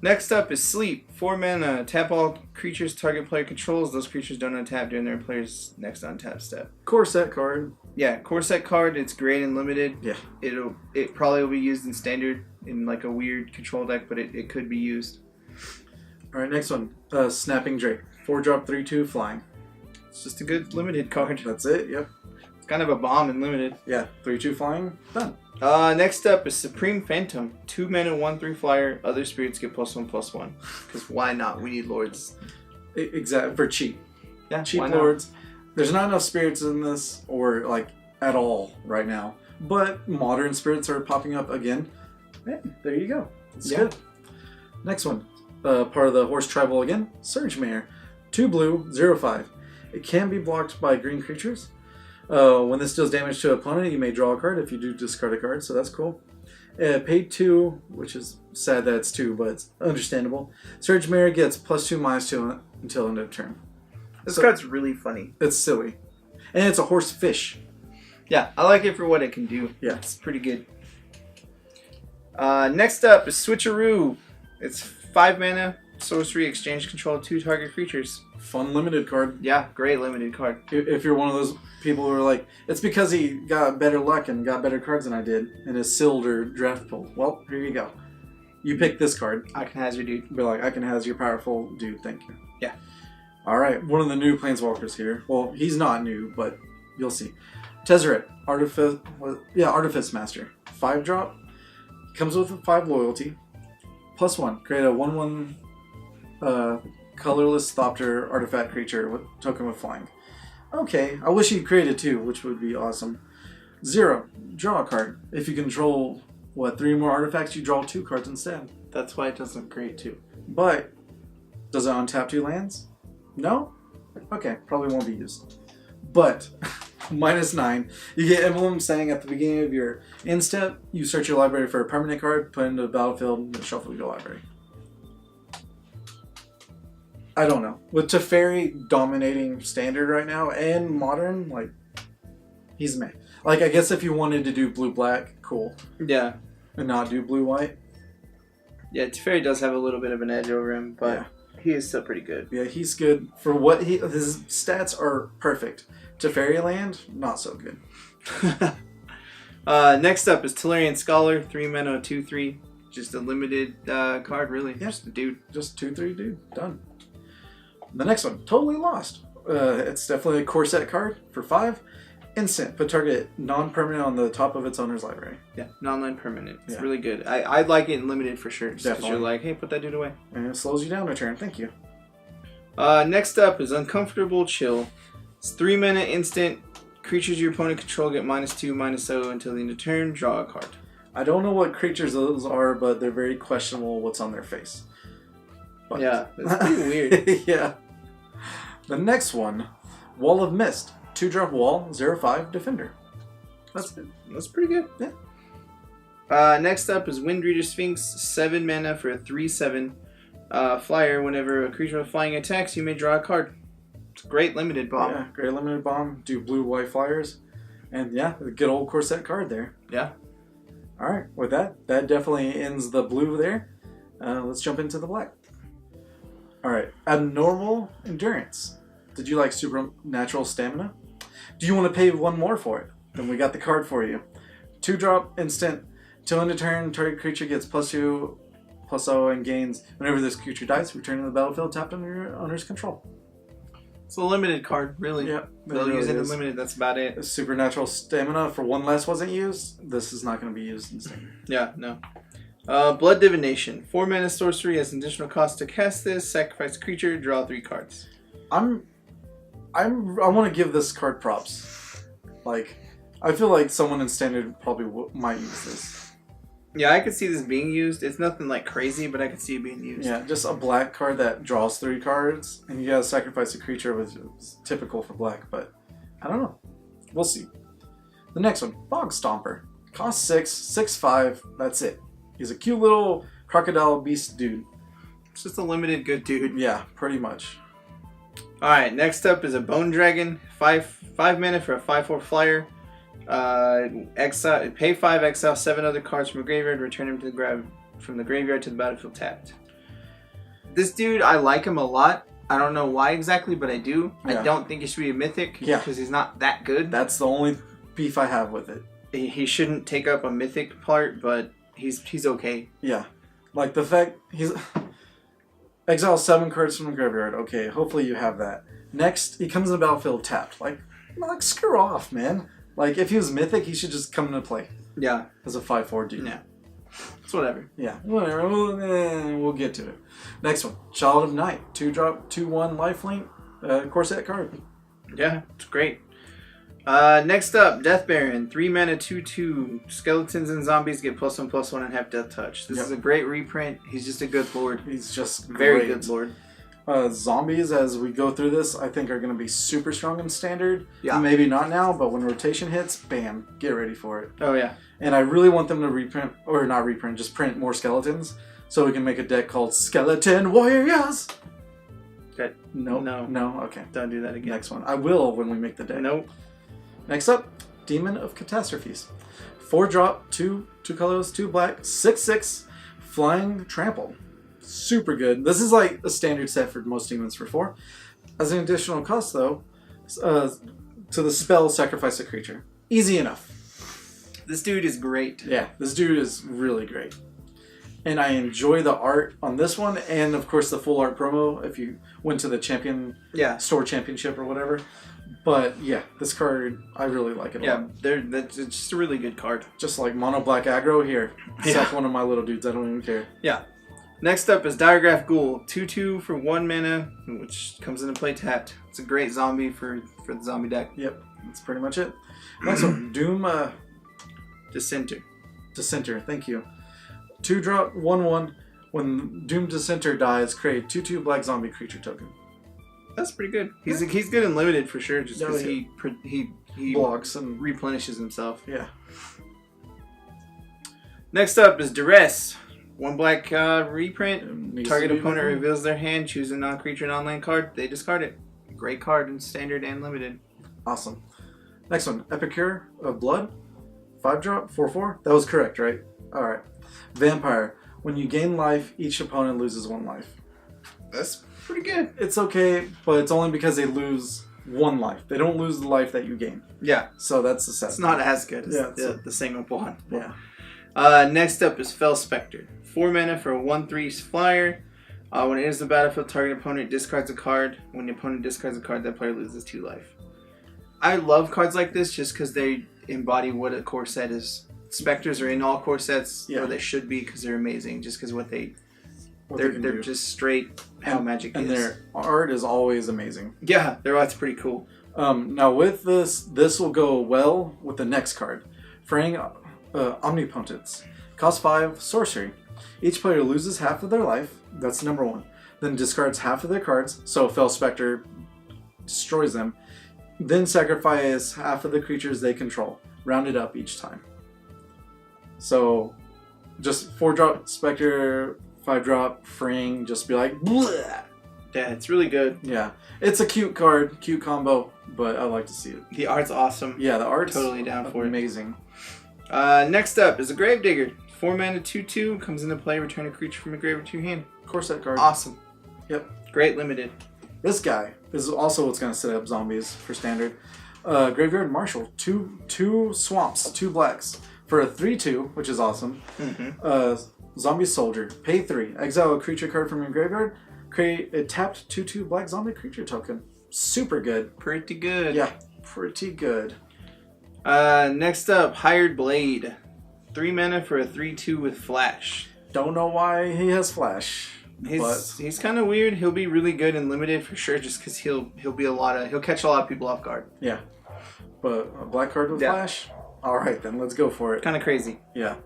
Next up is Sleep. 4 mana, tap all creatures target player controls. Those creatures don't untap during their player's next untap step. Core set card. Yeah, core set card. It's great and limited. Yeah. It probably will be used in Standard in like a weird control deck, but it could be used. All right, next one. Snapping Drake. 4-drop 3/2 flying. It's just a good limited card. That's it. Yep. It's kind of a bomb in limited. Yeah. 3/2 flying. Done. Next up is Supreme Phantom. 2 mana, 1/3 flyer. Other spirits get +1/+1. Because why not? We need lords. Exactly. For cheap. Yeah. Cheap lords. There's not enough spirits in this, or like at all right now. But modern spirits are popping up again. Hey, there you go. It's good. Next one. Part of the Horse Tribal again. Surge Mare. 2 blue, 0/5. It can be blocked by green creatures. When this deals damage to an opponent, you may draw a card if you do discard a card, so that's cool. Paid 2, which is sad that it's 2, but it's understandable. Surge Mare gets +2/-2 until end of turn. This card's really funny. It's silly. And it's a horse fish. Yeah, I like it for what it can do. Yeah. It's pretty good. Next up is Switcheroo. It's 5 mana, sorcery, exchange control 2 target creatures. Fun limited card. Yeah, great limited card. If you're one of those people who are like, it's because he got better luck and got better cards than I did in his sealed or draft pool. Well, here you go. You pick this card. I can hazard dude. Be like, I can has your powerful dude, thank you. Yeah. Alright, one of the new Planeswalkers here. Well, he's not new, but you'll see. Tezzeret, Artifice Master. 5-drop. Comes with a 5 loyalty. +1. Create a 1/1 colorless Thopter artifact creature with token with flying. Okay, I wish he created 2, which would be awesome. 0. Draw a card. If you control, 3 more artifacts, you draw 2 cards instead. That's why it doesn't create 2. But, does it untap 2 lands? No? Okay, probably won't be used. But, -9. You get Emblem saying at the beginning of your end step, you search your library for a permanent card, put it into the battlefield, and shuffle your library. I don't know. With Teferi dominating Standard right now, and Modern, like, he's meh. Like, I guess if you wanted to do blue-black, cool. Yeah. And not do blue-white. Yeah, Teferi does have a little bit of an edge over him, but Yeah. he is still pretty good. Yeah, he's good. For what his stats are perfect. Teferi land, not so good. Next up is Tellurian Scholar, 3 mana, 2/3. Just a limited card, really. Yeah. Just a dude. Just 2/3 dude. Done. The next one, Totally Lost. It's definitely a core set card for 5. Instant. Put target non-permanent on the top of its owner's library. Yeah, non-land permanent. It's really good. I like it in limited for sure. Just because you're like, hey, put that dude away. And it slows you down a turn. Thank you. Next up is Uncomfortable Chill. It's 3 mana instant. Creatures your opponent control get -2, -0 until the end of turn. Draw a card. I don't know what creatures those are, but they're very questionable what's on their face. But... yeah, that's pretty weird. Yeah. The next one, Wall of Mist. 2-drop wall, 0/5 defender. That's pretty good. Yeah. Next up is Windreader Sphinx. 7 mana for a 3/7 flyer. Whenever a creature with flying attacks, you may draw a card. It's a great limited bomb. Yeah, great limited bomb. Do blue-white flyers. And yeah, a good old Corset card there. Yeah. Alright, with that definitely ends the blue there. Let's jump into the black. Alright, Abnormal Endurance. Did you like Supernatural Stamina? Do you want to pay 1 more for it? Then we got the card for you. 2-drop instant. Till end of turn, target creature gets +2/+0 and gains. Whenever this creature dies, return to the battlefield tapped under your owner's control. It's a limited card, really. Yeah, they'll use it in limited. That's about it. Supernatural Stamina for 1 less wasn't used. This is not going to be used in standard. Yeah, no. Blood Divination. 4 mana sorcery has an additional cost to cast this. Sacrifice a creature, draw 3 cards. I want to give this card props. Like, I feel like someone in standard probably might use this. Yeah, I could see this being used. It's nothing like crazy, but I could see it being used. Yeah, just a black card that draws 3 cards, and you gotta sacrifice a creature, which is typical for black, but I don't know. We'll see. The next one, Bog Stomper. Cost 6, 6/5, that's it. He's a cute little crocodile beast dude. It's just a limited good dude. Yeah, pretty much. Alright, next up is a Bone Dragon. 5 mana for a 5/4 flyer. Exile, pay 5, exile 7 other cards from a graveyard, return him to from the graveyard to the battlefield tapped. This dude, I like him a lot. I don't know why exactly, but I do. Yeah. I don't think he should be a mythic because he's not that good. That's the only beef I have with it. He shouldn't take up a mythic part, but he's okay. Yeah. Like the fact he's exile 7 cards from the graveyard. Okay, hopefully you have that. Next, he comes in the battlefield tapped. Like screw off, man. Like, if he was mythic, he should just come into play. Yeah. As a 5/4 dude. Yeah. It's whatever. Yeah, whatever. We'll get to it. Next one. Child of Night. 2-drop, 2/1 lifelink. Corset card. Yeah, it's great. Next up, Death Baron. 3 mana, 2/2. Skeletons and zombies get +1/+1 and have Death Touch. This is a great reprint. He's just a good lord. He's just very good lord. Zombies, as we go through this, I think are going to be super strong in standard. Yeah. Maybe not now, but when rotation hits, bam, get ready for it. Oh, yeah. And I really want them to reprint, or not reprint, just print more skeletons, so we can make a deck called Skeleton Warriors. Okay. Nope. No. Okay. Don't do that again. Next one. I will when we make the deck. Nope. Next up, Demon of Catastrophes. 4-drop, 2 colors, 2 black, 6/6, flying trample. Super good. This is like a standard set for most demons for 4. As an additional cost, though, to the spell, sacrifice a creature. Easy enough. This dude is great. Yeah, this dude is really great. And I enjoy the art on this one, and of course the full art promo if you went to the store championship or whatever. But yeah, this card, I really like it a lot. That's just a really good card. Just like mono black aggro here. It's like one of my little dudes, I don't even care. Yeah. Next up is Diregraph Ghoul. 2/2 for 1 mana, which comes into play tapped. It's a great zombie for the zombie deck. Yep, that's pretty much it. Next one, Doom Dissenter, thank you. 2-drop, 1/1. When Doom Dissenter dies, create 2/2 black zombie creature token. That's pretty good. He's good and limited for sure, just because he blocks and replenishes himself. Yeah. Next up is Duress. 1 black reprint. Target opponent reveals their hand. Choose a non-creature, non-land card. They discard it. Great card in standard and limited. Awesome. Next one, Epicure of Blood. 5-drop, 4/4. That was correct, right? All right. Vampire. When you gain life, each opponent loses 1 life. That's pretty good. It's okay, but it's only because they lose 1 life. They don't lose the life that you gain. Yeah. So that's the set. It's not as good as the same up one. Yeah. Next up is Fell Spectre. 4 mana for a 1/3 flyer. When it enters the battlefield, target opponent discards a card. When the opponent discards a card, that player loses 2 life. I love cards like this just because they embody what a core set is. Specters are in all core sets, or they should be because they're amazing. Just because they're just straight how Magic is. And their art is always amazing. Yeah, their art's pretty cool. Now with this will go well with the next card. Fraying Omnipotence. Cost 5, sorcery. Each player loses half of their life. That's number 1. Then discards half of their cards. So Fel Spectre destroys them. Then sacrifice half of the creatures they control. Round it up each time. So just 4-drop Spectre, 5-drop Fraying. Just be like, bleh. Yeah, it's really good. Yeah, it's a cute card, cute combo, but I like to see it. The art's awesome. Yeah, the art's totally down for amazing. Next up is a Gravedigger. 4 mana, 2/2 comes into play. Return a creature from your graveyard to your hand. Core set card. Awesome. Yep. Great limited. This guy is also what's going to set up zombies for standard. Graveyard Marshal. Two swamps, 2 blacks for a 3/2, which is awesome. Zombie Soldier. Pay 3. Exile a creature card from your graveyard. Create a tapped 2/2 black zombie creature token. Super good. Pretty good. Yeah, pretty good. Next up, Hired Blade. 3 mana for a 3/2 with Flash. Don't know why he has Flash. He's kind of weird. He'll be really good and limited for sure, just because he'll catch a lot of people off guard. Yeah, but a black card with Flash. All right, then let's go for it. Kind of crazy. Yeah.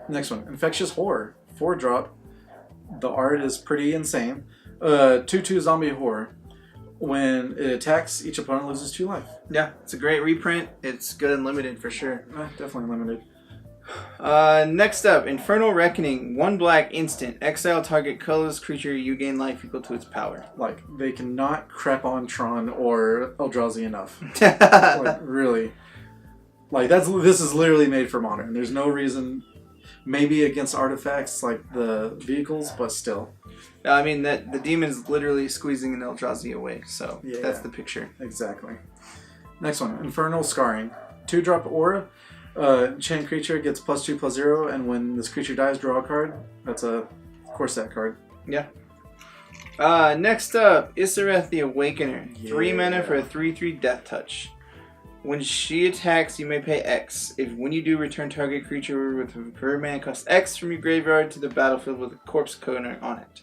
Next one, Infectious Horror. 4-drop. The art is pretty insane. 2/2 zombie horror. When it attacks, each opponent loses 2 life. Yeah, it's a great reprint. It's good and limited for sure. Definitely limited. Next up, Infernal Reckoning. 1 black instant. Exile target colorless creature. You gain life equal to its power. Like, they cannot crap on Tron or Eldrazi enough. Like, really. Like, this is literally made for Modern. There's no reason... Maybe against artifacts like the vehicles, but still. I mean, the demon's literally squeezing an Eldrazi away, so that's the picture. Exactly. Next one, Infernal Scarring. 2-drop aura. Enchant creature gets +2/+0, and when this creature dies, draw a card. That's a core set card. Yeah. Next up, Isareth the Awakener. 3 mana for a 3/3 Death Touch. When she attacks, you may pay X. When you do, return target creature with her mana cost X from your graveyard to the battlefield with a corpse counter on it.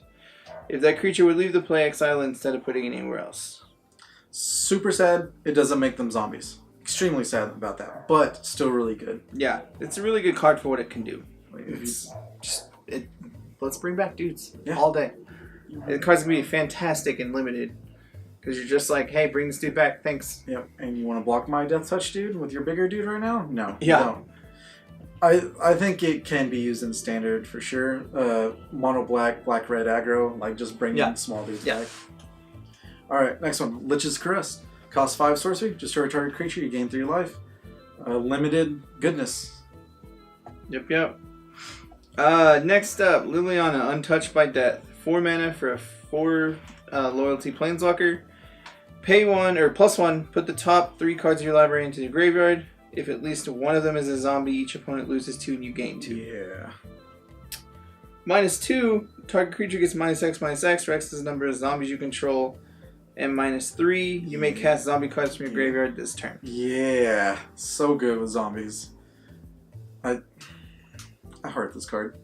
If that creature would leave the play, exile it instead of putting it anywhere else. Super sad. It doesn't make them zombies. Extremely sad about that, but still really good. Yeah, it's a really good card for what it can do. Let's bring back dudes all day. The card's gonna be fantastic and limited. Because you're just like, hey, bring this dude back, thanks. Yep, and you want to block my Death Touch dude with your bigger dude right now? No, yeah. You don't. I think it can be used in standard for sure. Mono black, black red aggro, like just bring in small dudes back. Alright, next one. Lich's Caress. Cost 5 sorcery, destroy a target creature, you gain 3 life. Limited goodness. Yep. Next up, Liliana, Untouched by Death. 4 mana for a 4 loyalty planeswalker. Pay 1 or +1. Put the top 3 cards of your library into your graveyard. If at least one of them is a zombie, each opponent loses 2 and you gain 2. Yeah. -2. Target creature gets -X/-X. X is the number of zombies you control. And -3. You may cast zombie cards from your graveyard this turn. Yeah. So good with zombies. I heart this card.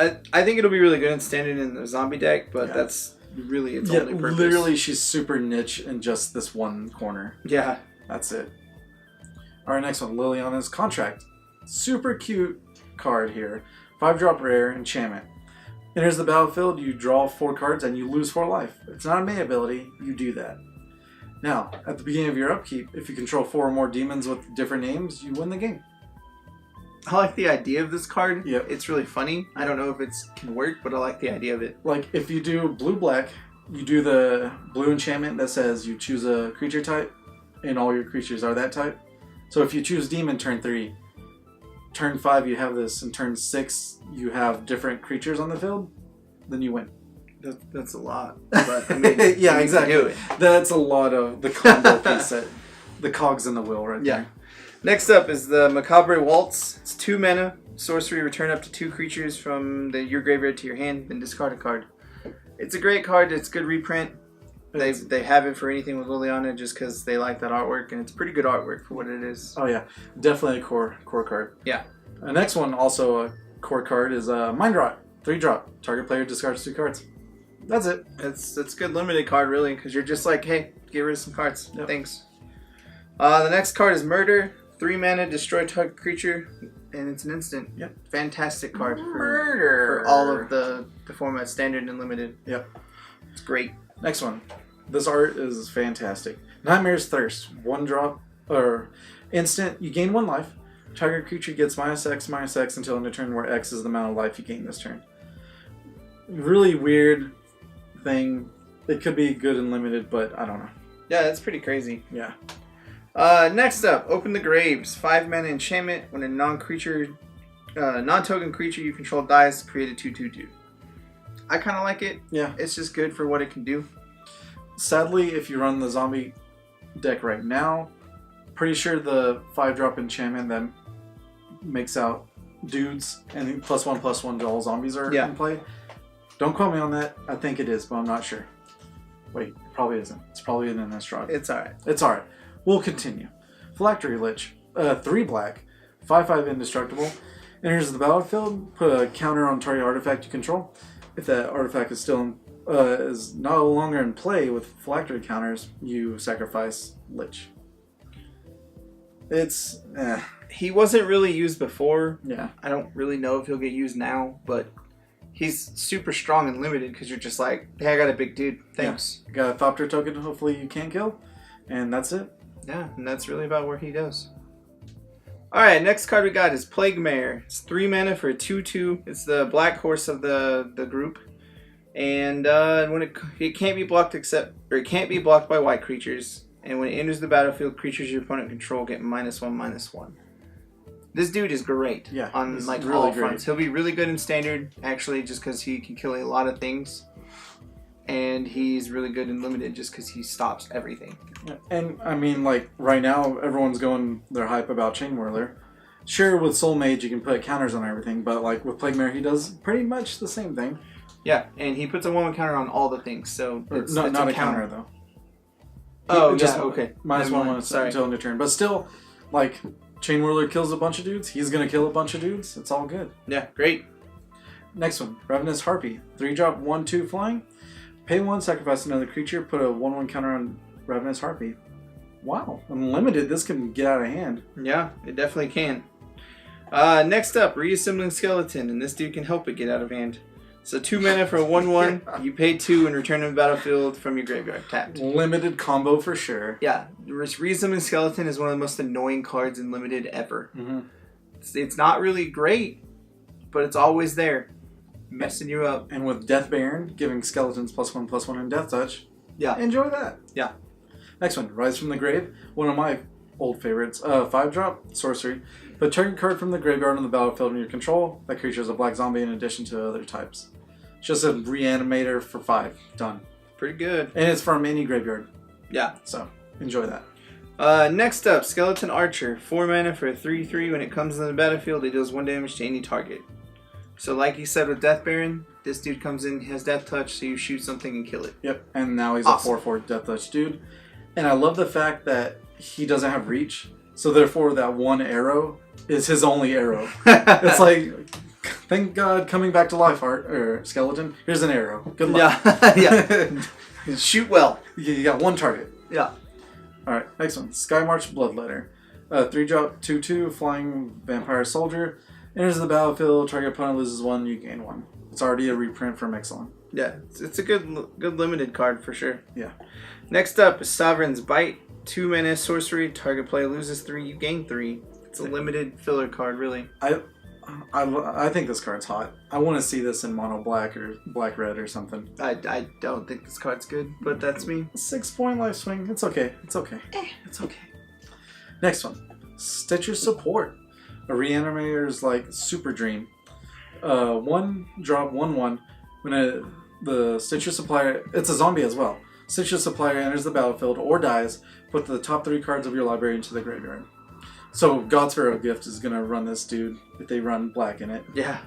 I think it'll be really good in standard in the zombie deck, but that's really its only purpose. Literally, she's super niche in just this one corner. Yeah. That's it. Alright, next one. Liliana's Contract. Super cute card here. 5-drop rare, enchantment. Enters the battlefield, you draw 4 cards, and you lose 4 life. It's not a May ability, you do that. Now, at the beginning of your upkeep, if you control 4 or more demons with different names, you win the game. I like the idea of this card. Yep. It's really funny. I don't know if it can work, but I like the idea of it. Like, if you do blue-black, you do the blue enchantment that says you choose a creature type, and all your creatures are that type. So if you choose demon turn 3, turn 5 you have this, and turn 6 you have different creatures on the field, then you win. That's a lot. But, I mean, yeah, exactly. That's a lot of the combo piece set. The cogs in the wheel right there. Next up is the Macabre Waltz. It's 2 mana. Sorcery, return up to 2 creatures from your graveyard to your hand, then discard a card. It's a great card. It's good reprint. They have it for anything with Liliana just because they like that artwork, and it's pretty good artwork for what it is. Oh yeah, definitely a core card. Yeah. The next one, also a core card, is Mind Rot. 3-drop. Target player discards 2 cards. That's it. It's a good limited card, really, because you're just like, hey, get rid of some cards. Yep. Thanks. The next card is Murder. 3 mana, destroy target creature, and it's an instant. Yep. Fantastic card Murder. for all of the formats, standard and limited. Yep. It's great. Next one. This art is fantastic. Nightmare's Thirst. 1-drop or instant. You gain 1 life. Target creature gets -X until end of turn, where X is the amount of life you gain this turn. Really weird thing. It could be good and limited, but I don't know. Yeah, that's pretty crazy. Yeah. Next up, Open the Graves. 5 mana enchantment. When a non-token creature you control dies, create a 2/2/2. I kind of like it. Yeah. It's just good for what it can do. Sadly, if you run the zombie deck right now, pretty sure the 5-drop enchantment that makes out dudes and +1/+1 to all zombies are in play. Don't quote me on that. I think it is, but I'm not sure. Wait, probably isn't. It's probably in this drop. It's alright. It's alright. We'll continue. Phylactery Lich. 3 black. 5/5 indestructible. Enters the battlefield. Put a counter on target artifact you control. If that artifact is still is no longer in play with phylactery counters, you sacrifice Lich. It's He wasn't really used before. yeah. I don't really know if he'll get used now, but he's super strong and limited because you're just like, hey, I got a big dude. Thanks. Yeah. Got a Thopter token, hopefully you can't kill. And that's it. Yeah, and that's really about where he goes. Alright, next card we got is Plague Mare. It's 3 mana for a 2/2. It's the black horse of the group. And when it can't be blocked it can't be blocked by white creatures. And when it enters the battlefield, creatures your opponent control get -1/-1. This dude is great on like really all great. fronts. He'll be really good in standard, actually, just because he can kill a lot of things. And he's really good in limited just because he stops everything. And I mean, like right now, everyone's going their hype about Chain Whirler. Sure, with Soul Mage you can put counters on everything, but like with Plague Mare, he does pretty much the same thing. Yeah, and he puts a 1/1 counter on all the things, so it's not a counter though. Oh, just yeah, okay. -1/-1 until end of turn. But still, like Chain Whirler kills a bunch of dudes. He's gonna kill a bunch of dudes. It's all good. Yeah, great. Next one, Ravenous Harpy. 3-drop, 1/2 flying. Pay 1, sacrifice another creature. Put a 1/1 counter on Ravenous Harpy. Wow, unlimited. This can get out of hand. Yeah, it definitely can. Next up, Reassembling Skeleton, and this dude can help it get out of hand. So 2 mana for a 1/1. You pay 2 and return to the battlefield from your graveyard tapped. Limited combo for sure. Yeah, Reassembling Skeleton is one of the most annoying cards in limited ever. Mm-hmm. It's not really great, but it's always there, messing you up. And with Death Baron giving skeletons +1/+1 and Death Touch. Yeah. Enjoy that. Yeah. Next one, Rise from the Grave. One of my old favorites. 5-drop, sorcery. Put target card from the graveyard on the battlefield in your control. That creature is a black zombie in addition to other types. It's just a reanimator for 5. Done. Pretty good. And it's from any graveyard. Yeah. So, enjoy that. Next up, Skeleton Archer. 4 mana for a 3/3. When it comes into the battlefield, it deals 1 damage to any target. So like you said with Death Baron, this dude comes in, has Death Touch, so you shoot something and kill it. Yep, and now he's Awesome. a 4/4 Death Touch dude. And I love the fact that he doesn't have reach, so therefore that one arrow is his only arrow. It's like, thank God, coming back to life, Skeleton. Here's an arrow. Good luck. Yeah. Yeah. Shoot well. You got 1 target. Yeah. Alright, next one. Skymarch Bloodletter. 3-drop, 2/2, flying vampire soldier. Enters the battlefield, target opponent loses 1, you gain 1. It's already a reprint from Exelon. Yeah, it's a good limited card for sure. Yeah. Next up is Sovereign's Bite. 2 mana sorcery, target player loses 3, you gain 3. It's a limited filler card, really. I think this card's hot. I want to see this in mono black or black red or something. I don't think this card's good, but that's me. 6-point life swing. It's okay. It's okay. It's okay. Next one. Stitcher Support. A reanimator's like Super Dream. 1-drop, 1/1. When the Stitcher Supplier, it's a zombie as well. Stitcher Supplier enters the battlefield or dies, put the top 3 cards of your library into the graveyard. So God's Pharaoh Gift is going to run this dude if they run black in it. Yeah,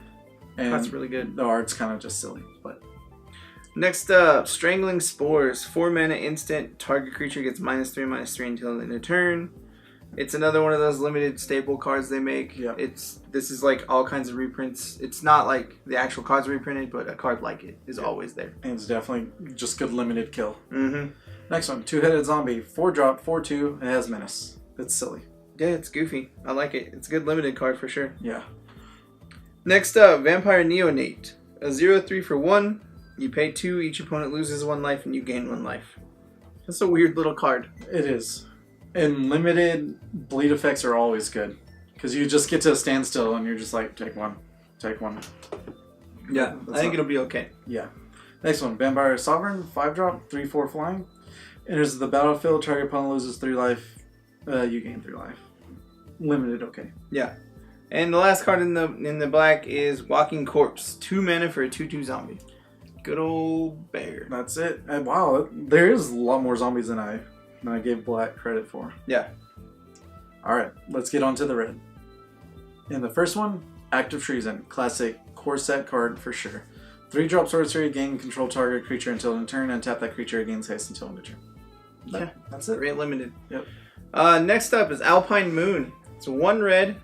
And that's really good. The art's kind of just silly, but Next up, Strangling Spores. 4 mana instant. Target creature gets -3/-3 until the end of turn. It's another one of those limited staple cards they make. Yep. This is like all kinds of reprints. It's not like the actual cards reprinted, but a card like it is always there. And it's definitely just good limited kill. Mm-hmm. Next one, 2-headed zombie, 4-drop, 4/2, and it has menace. It's silly. Yeah, it's goofy. I like it. It's a good limited card for sure. Yeah. Next up, Vampire Neonate. A 0/3 for 1. You pay 2, each opponent loses 1 life, and you gain 1 life. That's a weird little card. It is. And limited bleed effects are always good. Because you just get to a standstill and you're just like, take one. Yeah, I think it'll be okay. Yeah. Next one, Vampire Sovereign, 5-drop, 3/4 flying. Enters the battlefield, target opponent loses 3 life. You gain 3 life. Limited, okay. Yeah. And the last card in the black is Walking Corpse. 2 mana for a 2/2 zombie. Good old bear. That's it. And wow, there is a lot more zombies than I gave black credit for. Yeah. Alright, let's get on to the red. In the first one, Act of Treason. Classic core set card for sure. 3-drop sorcery, gain control target creature until end of turn, and tap that creature, gains haste until end of turn. Yeah, that's it. Very limited. Yep. Next up is Alpine Moon. It's 1 red.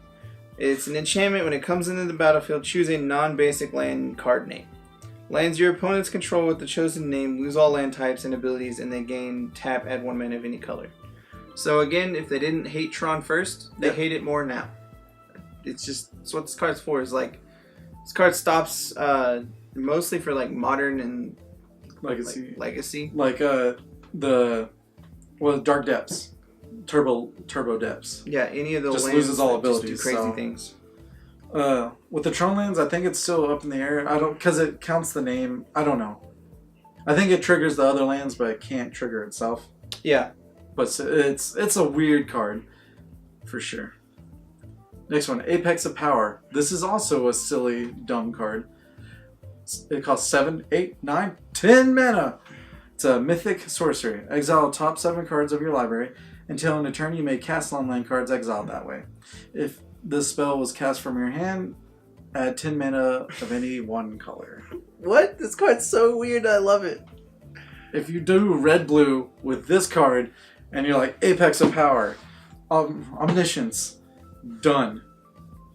It's an enchantment. When it comes into the battlefield, choose a non-basic land card name. Lands your opponents control with the chosen name, lose all land types and abilities, and they gain tap, add 1 mana of any color. So again, if they didn't hate Tron first, they hate it more now. It's what this card's for. Is like this card stops mostly for like modern and legacy. Like Dark Depths, Turbo Depths. Yeah, any of the just lands loses all abilities. Just do crazy things. With the Tron lands, I think it's still up in the air. Because it counts the name. I don't know. I think it triggers the other lands, but it can't trigger itself. Yeah. But it's a weird card, for sure. Next one, Apex of Power. This is also a silly, dumb card. It costs 7, 8, 9, 10 mana. It's a mythic sorcery. Exile top 7 cards of your library. Until in a turn, you may cast non-land cards exiled that way. If this spell was cast from your hand, add 10 mana of any one color. What? This card's so weird. I love it. If you do red-blue with this card, and you're like, Apex of Power, Omniscience, done.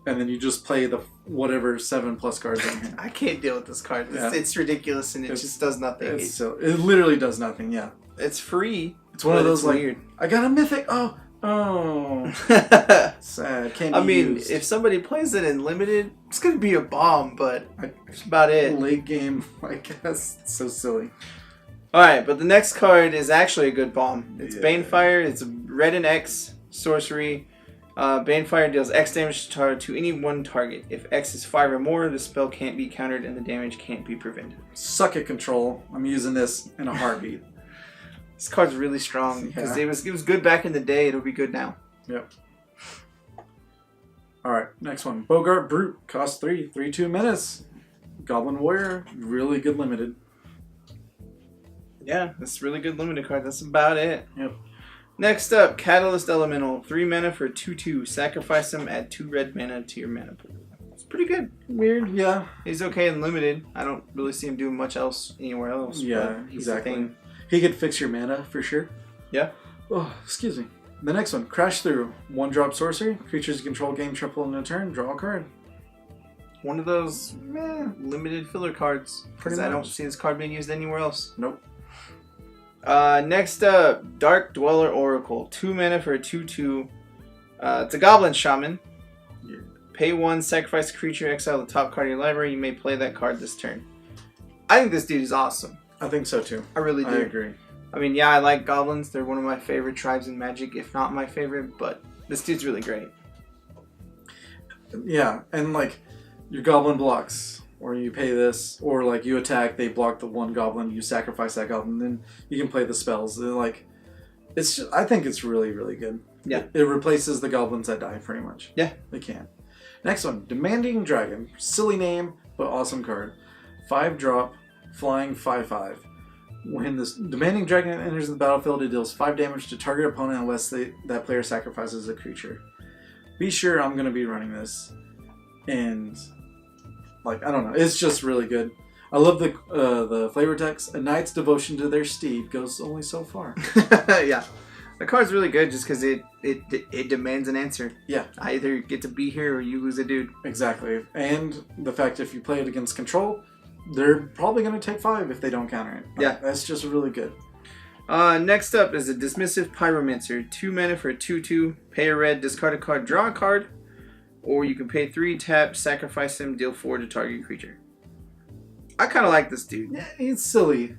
And then you just play the whatever 7+ cards in here. I can't deal with this card. It's ridiculous and it just does nothing. It literally does nothing, yeah. It's free. It's one of those like, weird. I got a mythic, oh. Sad, can't be used. If somebody plays it in limited, it's going to be a bomb, but that's about it. Late game, I guess. It's so silly. Alright, but the next card is actually a good bomb. It's Banefire. It's a red and X sorcery. Banefire deals X damage to any one target. If X is 5 or more, the spell can't be countered and the damage can't be prevented. Suck it, control. I'm using this in a heartbeat. This card's really strong because it was good back in the day. It'll be good now. Yep. Alright, next one. Bogart Brute. Cost 3. 3/2 menace. Goblin Warrior. Really good limited. Yeah, that's a really good limited card. That's about it. Yep. Next up, Catalyst Elemental. 3 mana for 2/2. Sacrifice him, add 2 red mana to your mana pool. It's pretty good. Weird, yeah. He's okay in limited. I don't really see him doing much else anywhere else. Yeah, exactly. He could fix your mana for sure. Yeah. Oh, excuse me. The next one, Crash Through. 1-drop sorcery. Creatures you control gain triple in a turn. Draw a card. One of those limited filler cards. Because I don't see this card being used anywhere else. Nope. Next up, Dark Dweller Oracle. 2 mana for a 2/2. It's a Goblin Shaman. Yeah. Pay 1, sacrifice a creature, exile the top card of your library. You may play that card this turn. I think this dude is awesome. I think so too. I really do. I agree. I mean, yeah, I like goblins. They're one of my favorite tribes in Magic, if not my favorite. But this dude's really great. Yeah, and like your goblin blocks, or you pay this, or like you attack, they block the one goblin, you sacrifice that goblin, then you can play the spells. They're like, it's just, I think it's really, really good. Yeah. It replaces the goblins that die pretty much. Yeah. They can. Next one, Demanding Dragon. Silly name, but awesome card. 5-drop, flying 5/5. When this Demanding Dragon enters the battlefield, it deals 5 damage to target opponent unless that player sacrifices a creature. Be sure I'm going to be running this. And, like, I don't know. It's just really good. I love the flavor text. A knight's devotion to their steed goes only so far. Yeah. The card's really good just because it demands an answer. Yeah. I either get to be here or you lose a dude. Exactly. And the fact if you play it against control, they're probably going to take 5 if they don't counter it. Yeah. That's just really good. Next up is a Dismissive Pyromancer. 2 mana for a 2/2. Pay a red, discard a card, draw a card. Or you can pay 3, tap, sacrifice him, deal 4 to target creature. I kind of like this dude. Yeah, he's silly.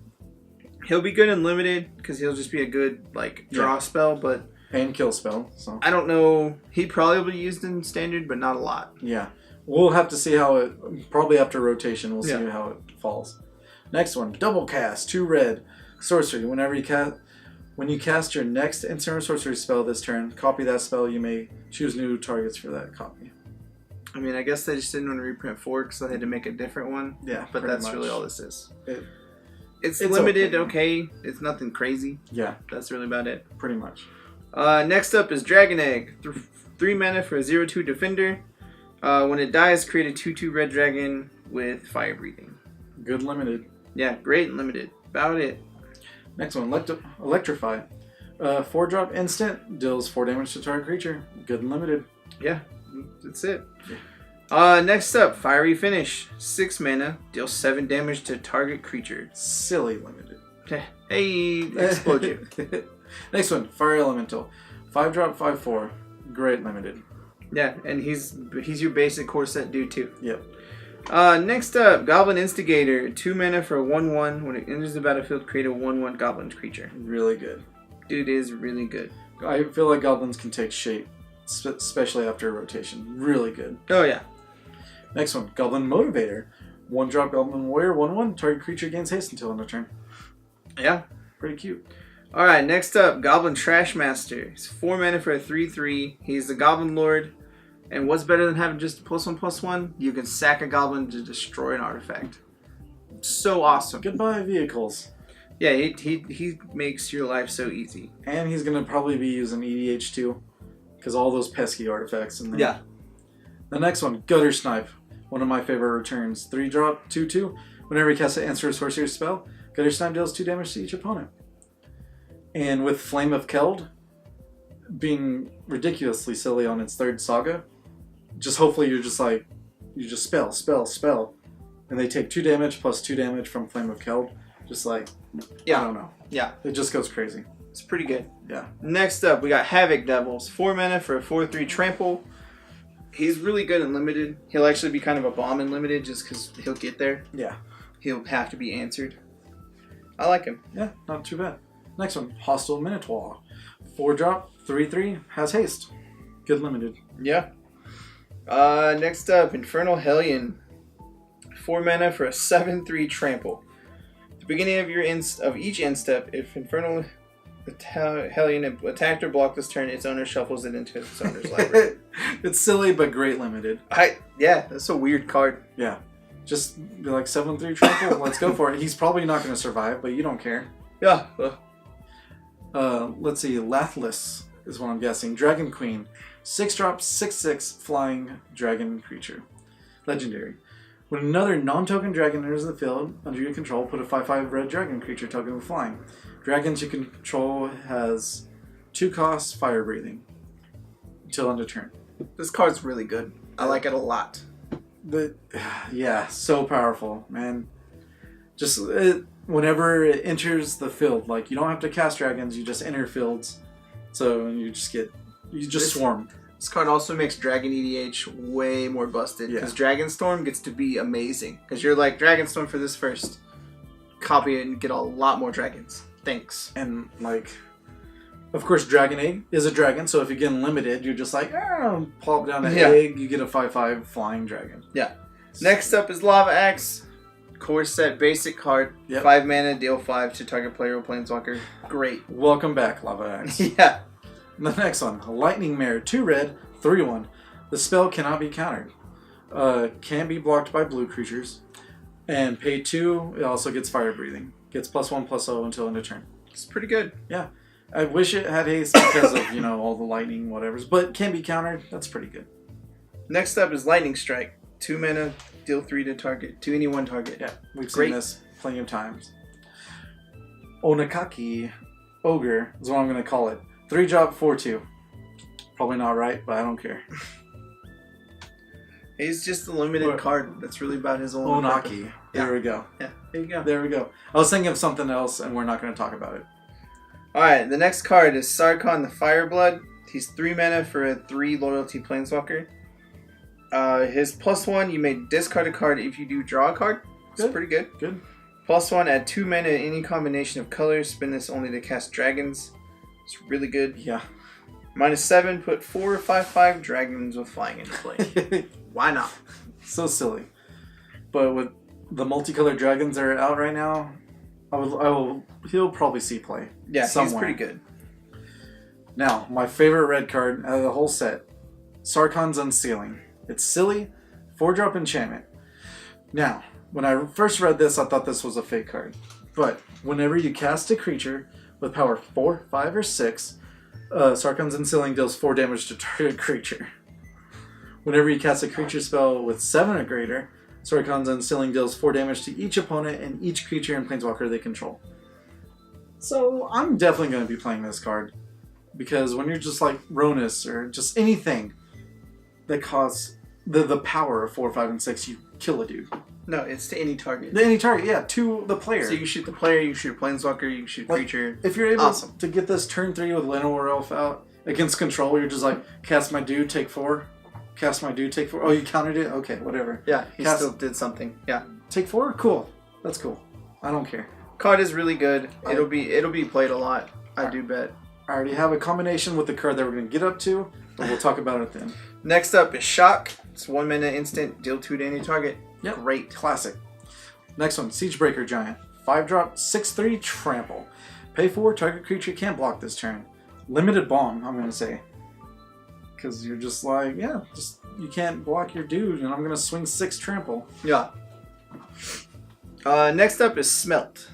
He'll be good in limited because he'll just be a good draw spell, but And kill spell. So I don't know. He probably will be used in standard, but not a lot. yeah. We'll have to see how it, probably after rotation, we'll see how it falls. Next one, double cast, 2 red, sorcery. When you cast your next instant or sorcery spell this turn, copy that spell. You may choose new targets for that copy. I mean, I guess they just didn't want to reprint 4 because they had to make a different one. Yeah, but that's much. really all this is. It's it's limited, okay. It's nothing crazy. Yeah, That's really about it. pretty much. Next up is Dragon Egg. 3 mana for a 0/2 defender. When it dies, create a 2/2 red dragon with fire breathing. Good limited. Yeah, great and limited. About it. Next one, Electrify. 4-drop instant, deals 4 damage to target creature. Good and limited. Yeah, that's it. Next up, Fiery Finish. 6 mana, deals 7 damage to target creature. Silly limited. Hey, explode you. Next one, Fire Elemental. 5-drop, 5/4. Great limited. Yeah, and he's your basic core set dude too. Yep. Next up, Goblin Instigator. 2 mana for a 1/1. When it enters the battlefield, create a 1/1 goblin creature. Really good. Dude is really good. I feel like goblins can take shape, especially after a rotation. Really good. Oh yeah. Next one, Goblin Motivator. 1-drop Goblin Warrior, 1/1. Target creature gains haste until end of turn. Yeah. Pretty cute. Alright, next up, Goblin Trashmaster. He's 4 mana for a 3/3. He's the Goblin Lord. And what's better than having just a +1/+1? You can sack a goblin to destroy an artifact. So awesome. Goodbye, vehicles. Yeah, he makes your life so easy. And he's going to probably be using EDH too, because all those pesky artifacts in there. Yeah. The next one, Gutter Snipe. One of my favorite returns. 3-drop, 2/2. Whenever he casts an answer or sorcery spell, Gutter Snipe deals 2 damage to each opponent. And with Flame of Keld being ridiculously silly on its 3rd saga, just hopefully you just spell. And they take 2 damage plus 2 damage from Flame of Keld. Just I don't know. Yeah. It just goes crazy. It's pretty good. Yeah. Next up, we got Havoc Devils. 4 mana for a 4/3 trample. He's really good in limited. He'll actually be kind of a bomb in limited just because he'll get there. Yeah. He'll have to be answered. I like him. Yeah, not too bad. Next one, Hostile Minotaur. 4-drop, 3/3, has haste. Good limited. Yeah. Next up, Infernal Hellion. 4 mana for a 7/3 trample. At the beginning of each end step, if Infernal Hellion attacked or blocked this turn, its owner shuffles it into its owner's library. It's silly, but great limited. Yeah, that's a weird card. Yeah. Just be like 7/3 trample, let's go for it. He's probably not going to survive, but you don't care. Yeah. Let's see, Lathless is what I'm guessing. Dragon Queen. 6-drop, 6/6 flying dragon creature. Legendary. When another non-token dragon enters the field under your control, put a 5/5 red dragon creature token with flying. Dragons you control has 2 costs, fire breathing. Until end of turn. This card's really good. I like it a lot. Yeah, so powerful, man. Just whenever it enters the field, like you don't have to cast dragons, you just enter fields. So you just swarm. This card also makes Dragon EDH way more busted because Dragonstorm gets to be amazing. Because you're like, Dragonstorm for this first. Copy it and get a lot more dragons. Thanks. And of course, Dragon Egg is a dragon, so if you get limited, you're just like, plop down an egg, you get a 5/5 flying dragon. Yeah. Next up is Lava Axe. Core set basic card. 5 mana, deal 5 to target player or planeswalker. Great. Welcome back, Lava Axe. Yeah. The next one, Lightning Mare, 2 red, 3/1. The spell cannot be countered. Can be blocked by blue creatures. And pay 2, it also gets fire breathing. Gets +1/+0 until end of turn. It's pretty good. Yeah. I wish it had haste because of, all the lightning, whatevers. But can be countered. That's pretty good. Next up is Lightning Strike. 2 mana, Deal 3 to target. To any one target. Yeah, we've seen this plenty of times. Onakaki Ogre is what I'm going to call it. 3-drop, 4/2. Probably not right, but I don't care. He's just a limited card. That's really about his own. Onaki. There we go. Yeah, there you go. There we go. I was thinking of something else, and we're not going to talk about it. Alright, the next card is Sarkhan the Fireblood. He's 3 mana for a 3 loyalty planeswalker. His +1, you may discard a card if you do draw a card. It's pretty good. Good. +1, add 2 mana in any combination of colors. Spend this only to cast dragons. It's really good. Yeah. -7, put 4 5/5 dragons with flying into play. Why not? So silly. But with the multicolored dragons that are out right now, he'll probably see play. Yeah, somewhere. He's pretty good. Now, my favorite red card out of the whole set, Sarkhan's Unsealing. It's silly, 4-drop enchantment. Now, when I first read this, I thought this was a fake card. But whenever you cast a creature with power 4, 5, or 6, Sarkhan's Unsealing deals 4 damage to target creature. Whenever you cast a creature spell with 7 or greater, Sarkhan's Unsealing deals 4 damage to each opponent and each creature and planeswalker they control. So I'm definitely going to be playing this card. Because when you're just like Ronus or just anything that costs the power of 4, 5, and 6, you kill a dude. No, it's to any target. Any target, yeah, to the player. So you shoot the player, you shoot a planeswalker, you shoot a creature. If you're able to get this turn 3 with Llanowar Elf out against control, you're just like, cast my dude, take 4. Cast my dude, take 4. Oh, you countered it? Okay, whatever. Yeah, he still did something. Yeah. Take 4? Cool. That's cool. I don't care. Card is really good. It'll be played a lot. I do bet. I already have a combination with the card that we're going to get up to, but we'll talk about it then. Next up is Shock. It's 1 mana instant, deal 2 to any target. Yep. Great. Classic. Next one, Siegebreaker Giant. 5-drop, 6/3 trample. Pay 4, target creature can't block this turn. Limited bomb, I'm going to say. Because you're just like, yeah, you can't block your dude, and I'm going to swing 6 trample. Yeah. Next up is Smelt.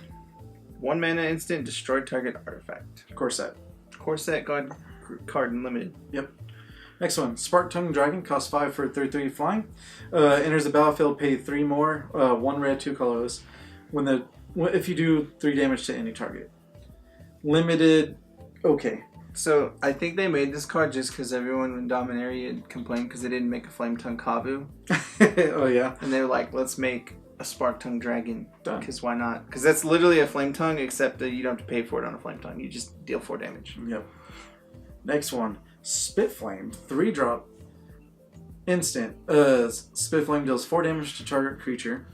1 mana instant, destroy target artifact. Corset. Corset card unlimited. Yep. Next one, Spark Tongue Dragon, costs 5 for 3/3 flying. Enters the battlefield, pay 3 more, 1 red, 2 colorless. If you do 3 damage to any target. Limited, okay. So I think they made this card just because everyone in Dominaria complained because they didn't make a Flame Tongue Kavu. Oh yeah. And they were like, let's make a Spark Tongue Dragon. Because why not? Because that's literally a Flame Tongue, except that you don't have to pay for it on a Flame Tongue. You just deal 4 damage. Yep. Next one, Spit Flame, 3-drop, instant. Spit Flame deals 4 damage to target creature.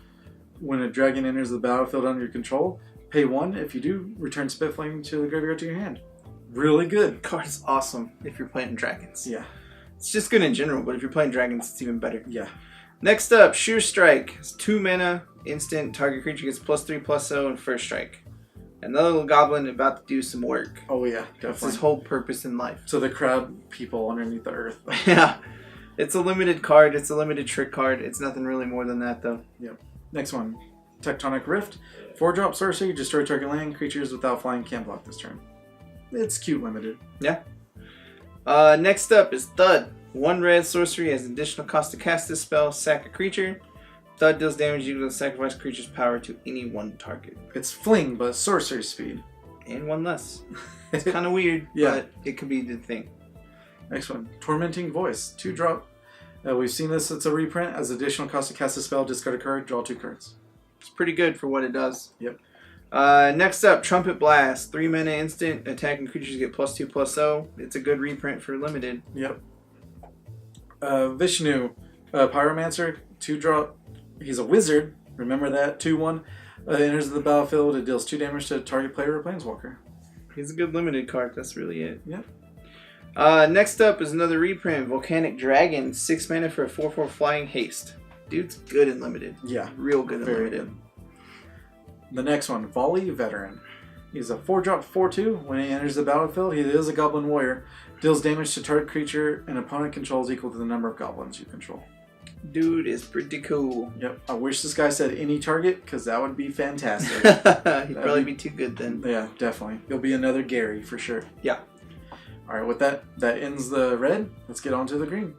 When a dragon enters the battlefield under your control, pay 1. If you do, return Spit Flame to the graveyard to your hand. Really good. Card is awesome if you're playing dragons. Yeah. It's just good in general, but if you're playing dragons, it's even better. Yeah. Next up, Sheer Strike. It's 2 mana, instant, target creature gets +3/+0 and first strike. Another little goblin about to do some work. Oh yeah, definitely. That's his whole purpose in life. So the crab people underneath the earth. Yeah. It's a limited card. It's a limited trick card. It's nothing really more than that, though. Yep. Next one, Tectonic Rift. 4-drop sorcery, destroy target land. Creatures without flying can't block this turn. It's cute limited. Yeah. Next up is Thud. 1 red sorcery has additional cost to cast this spell. Sack a creature. Thud deals damage equal to sacrifice creature's power to any one target. It's fling, but sorcery speed. And 1 less. It's kind of weird, Yeah. but it could be the thing. Next one, Tormenting Voice. 2-drop. We've seen this. It's a reprint. As additional cost to cast a spell, discard a card, draw 2 cards. It's pretty good for what it does. Yep. Next up, Trumpet Blast. 3 mana instant. Attacking creatures get +2/+0. It's a good reprint for limited. Yep. Vishnu. Pyromancer. 2-drop. He's a wizard. Remember that. 2/1. Enters the battlefield. It deals 2 damage to target player or planeswalker. He's a good limited card. That's really it. Yep. Next up is another reprint. Volcanic Dragon. 6 mana for a 4/4 flying haste. Dude's good in limited. Yeah. Real good in Very limited. good. The next one, Volley Veteran. He's a 4-drop 4/2. When he enters the battlefield, he is a goblin warrior. Deals damage to target creature an opponent controls equal to the number of goblins you control. Dude is pretty cool. Yep. I wish this guy said any target, because that would be fantastic. He'd probably be too good then. Yeah, definitely. He'll be another Gary for sure. Yeah. Alright, with that ends the red. Let's get on to the green.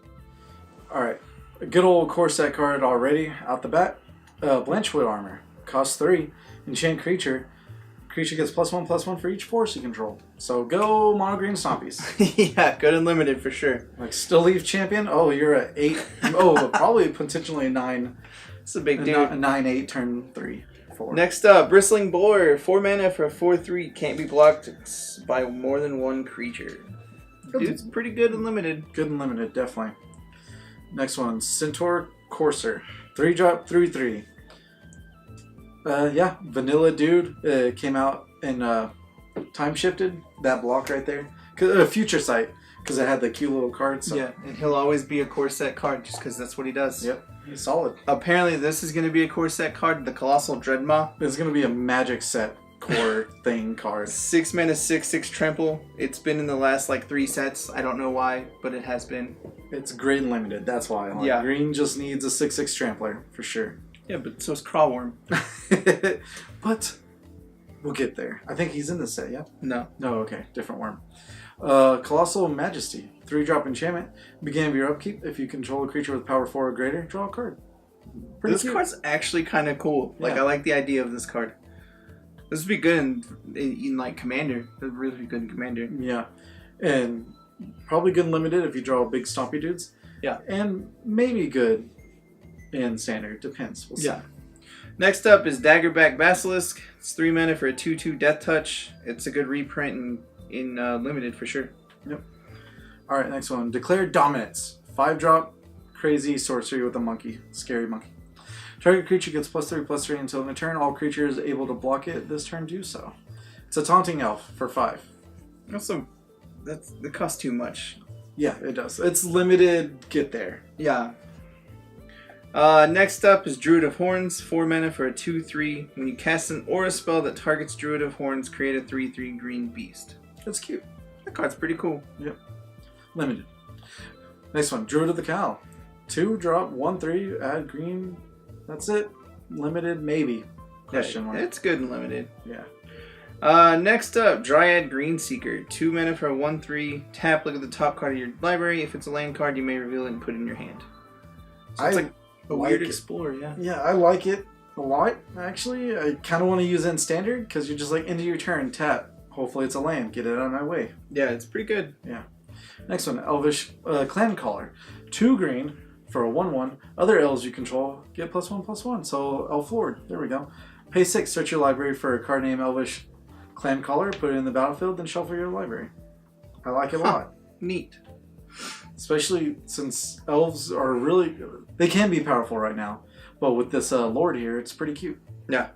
Alright. A good old core set card already out the bat. Blanchwood Armor. Costs 3. Enchant creature. Creature gets +1/+1 for each force you control. So go mono green stompies. Yeah, good and limited for sure. Like Still Leaf Champion. Oh, you're at 8. Oh, probably potentially a 9. It's a big dude. A 9/8 turn 3. 4. Next up, Bristling Boar. 4 mana for a 4/3. Can't be blocked by more than one creature. Dude's pretty good and limited. Good and limited, definitely. Next one, Centaur Courser. 3-drop, 3/3. Yeah, vanilla dude. Came out in time shifted. That block right there. Future Sight, because it had the cute little card. So. Yeah, and he'll always be a core set card just because that's what he does. Yep, he's solid. Apparently, this is going to be a core set card, the Colossal Dreadmaw. It's going to be a Magic set core thing card. 6 mana, 6/6 trample. It's been in the last like 3 sets. I don't know why, but it has been. It's great and limited. That's why. Like, yeah. Green just needs a 6/6 trampler for sure. Yeah, but so is Crawworm. But we'll get there. I think he's in this set, yeah? No. No, okay. Different worm. Colossal Majesty. 3-drop enchantment. Beginning of your upkeep. If you control a creature with power 4 or greater, draw a card. This card's actually kind of cool. Like, yeah. I like the idea of this card. This would be good in like Commander. It would really be good in Commander. Yeah. And probably good and limited if you draw big stompy dudes. Yeah. And maybe good in Standard. Depends. We'll see. Yeah. Next up is Daggerback Basilisk. It's 3 mana for a 2/2 Death Touch. It's a good reprint in limited for sure. Yep. Alright, next one. Declare Dominance. 5-drop crazy sorcery with a monkey. Scary monkey. Target creature gets +3/+3 until in a turn. All creatures able to block it this turn do so. It's a taunting elf for 5. That costs too much. Yeah, it does. It's limited. Get there. Yeah. Next up is Druid of Horns. 4 mana for a 2/3. When you cast an aura spell that targets Druid of Horns, create a 3/3 green beast. That's cute. That card's pretty cool. Yep. Limited. Next one. Druid of the Cow. 2-drop, 1/3. Add green. That's it. Limited, maybe. Question mark. It's good and limited. Yeah. Next up, Dryad Greenseeker. 2 mana for a 1/3. Tap, look at the top card of your library. If it's a land card, you may reveal it and put it in your hand. So it's like a weird explorer, yeah. Yeah, I like it a lot, actually. I kind of want to use it in Standard, because you're just like, end of your turn, tap. Hopefully it's a land. Get it out of my way. Yeah, it's pretty good. Yeah. Next one, Elvish Clan Caller. 2 green for a 1/1. Other elves you control get +1/+1. So Elf Lord. There we go. Pay 6. Search your library for a card named Elvish Clan Caller. Put it in the battlefield, then shuffle your library. I like it a lot. Neat. Especially since elves are really... They can be powerful right now. But with this Lord here, it's pretty cute. Yeah.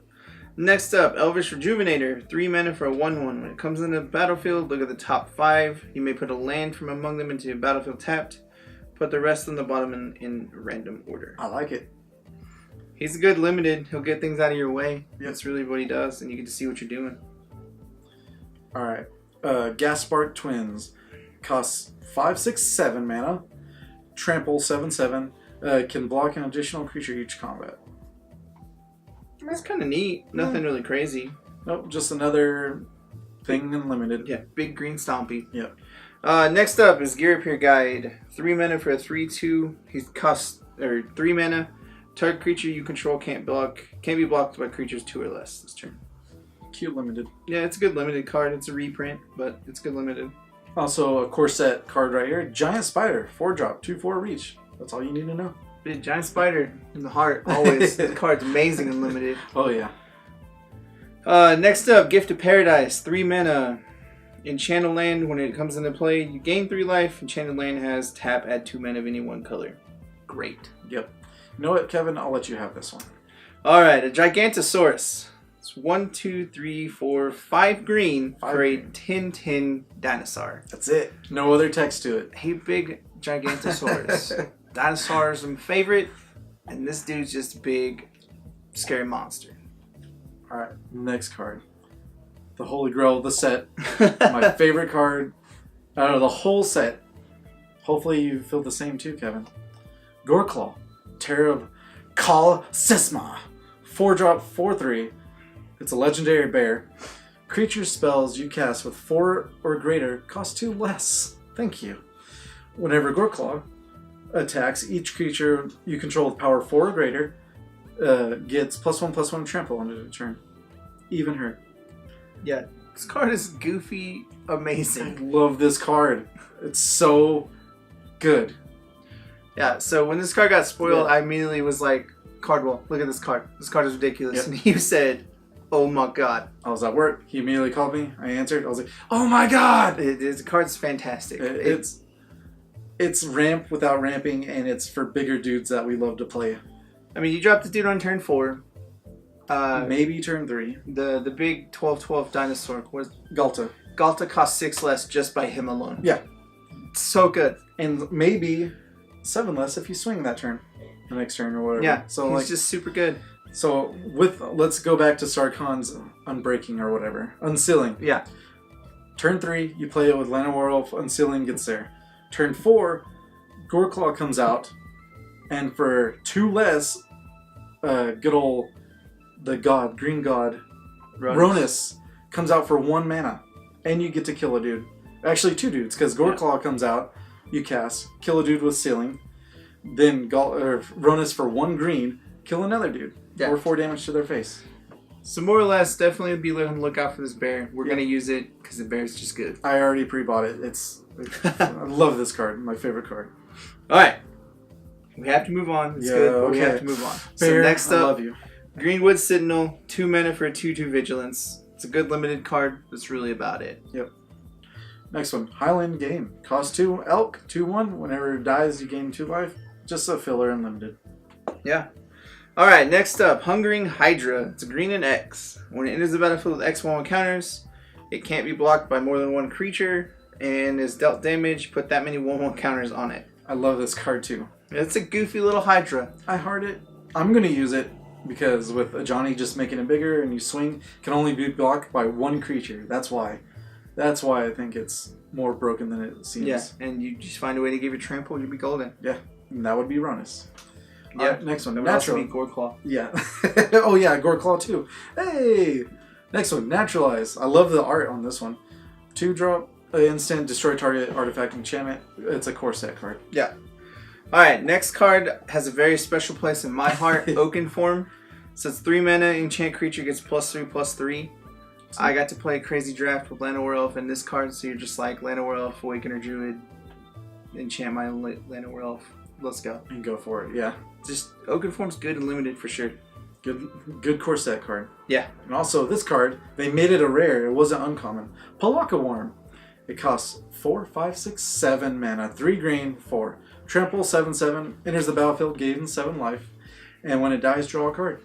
Next up, Elvish Rejuvenator. 3 mana for a 1/1. When it comes into the battlefield, look at the top 5. You may put a land from among them into your battlefield tapped. Put the rest on the bottom in random order. I like it. He's a good limited. He'll get things out of your way. Yep. That's really what he does, and you get to see what you're doing. Alright. Gaspart Twins. Costs 5, 6, 7 mana. Trample 7/7. Can block an additional creature each combat. That's kind of neat. Nothing really crazy. Nope, just another thing unlimited. Yeah, big green stompy. Yep. Next up is Geektopia Guide. 3 mana for a 3/2. He costs 3 mana. Target creature you control can't be blocked by creatures 2 or less this turn. Cute limited. Yeah, it's a good limited card. It's a reprint, but it's good limited. Also a core set card right here. Giant Spider. 4-drop. 2/4 reach. That's all you need to know. Big giant spider in the heart, always. The card's amazing and limited. Oh, yeah. Next up, Gift of Paradise. 3 mana. Enchanted land, when it comes into play, you gain 3 life. Enchanted land has tap, add 2 mana of any one color. Great. Yep. You know what, Kevin? I'll let you have this one. Alright, a Gigantosaurus. It's 1, 2, 3, 4, 5 green for a 10/10 dinosaur. That's it. No other text to it. Hey, big Gigantosaurus. Dinosaurs are my favorite, and this dude's just a big, scary monster. Alright, next card. The Holy Grail of the set. My favorite card out of the whole set. Hopefully you feel the same too, Kevin. Goreclaw. Terror of Kalsisma. 4-drop, 4/3. It's a legendary bear. Creature spells you cast with 4 or greater cost 2 less. Thank you. Whenever Goreclaw attacks. Each creature you control with power 4 or greater gets +1/+1 trample under the turn. Even her. Yeah, this card is goofy, I amazing. love this card. It's so good. Yeah, so when this card got spoiled, Yeah. I immediately was like, Cardwell, look at this card. This card is ridiculous. Yep. And you said, oh my god. I was at work. He immediately called me. I answered. I was like, oh my god! The card's fantastic. It's ramp without ramping, and it's for bigger dudes that we love to play. I mean, you dropped the dude on turn 4. Maybe turn 3. The big 12/12 dinosaur. Galta. Galta costs 6 less just by him alone. Yeah. So good. And maybe 7 less if you swing that turn. The next turn or whatever. Yeah, So he's just super good. So let's go back to Sarkhan's Unbreaking or whatever. Unsealing. Yeah. Turn 3, you play it with Lana Werewolf. Unsealing gets there. Turn 4, Goreclaw comes out. And for 2 less, good old the god, green god, Ronus comes out for 1 mana. And you get to kill a dude. Actually 2 dudes, because Goreclaw comes out, you cast, kill a dude with Sealing. Then Ronus for 1 green, kill another dude. Yeah. Or 4 damage to their face. So more or less, definitely be on the lookout for this bear. We're going to use it because the bear's just good. I already pre-bought it. I love this card. My favorite card. Alright. We have to move on. It's good, but we have to move on. Bear, so next I up, love you. Greenwood Sentinel, 2 mana for a 2/2 Vigilance. It's a good limited card. That's really about it. Yep. Next one, Highland Game. Cost 2 elk, 2/1. Whenever it dies, you gain 2 life. Just a filler and limited. Yeah. Alright, next up, Hungering Hydra. It's a green and X. When it enters the battlefield with X1 counters, it can't be blocked by more than 1 creature and is dealt damage. Put that many 1/1 counters on it. I love this card too. It's a goofy little Hydra. I heart it. I'm going to use it because with a Johnny just making it bigger and you swing, it can only be blocked by 1 creature. That's why. That's why I think it's more broken than it seems. Yeah, and you just find a way to give it trample, you'll be golden. Yeah, and that would be Ronus. Yeah, Alright, next one. That would also Natural. be Goreclaw. Yeah. Oh yeah, Goreclaw too. Hey! Next one, Naturalize. I love the art on this one. 2-drop, instant, destroy target artifact enchantment. It's a core set card. Yeah. Alright, next card has a very special place in my heart. Oaken form. So it's 3 mana, enchant creature gets +3/+3. I got to play Crazy Draft with Lana Werewolf in this card, so you're just like Lana Werewolf, Awakener Druid, enchant my Lana Werewolf. Let's go. And go for it, yeah. Just Oaken form's good and limited for sure. Good core set card. Yeah. And also this card, they made it a rare. It wasn't uncommon. Palaka Worm. It costs 4, 5, 6, 7 mana. 3 green, 4. Trample, 7/7. Enters the battlefield, gains 7 life. And when it dies, draw a card.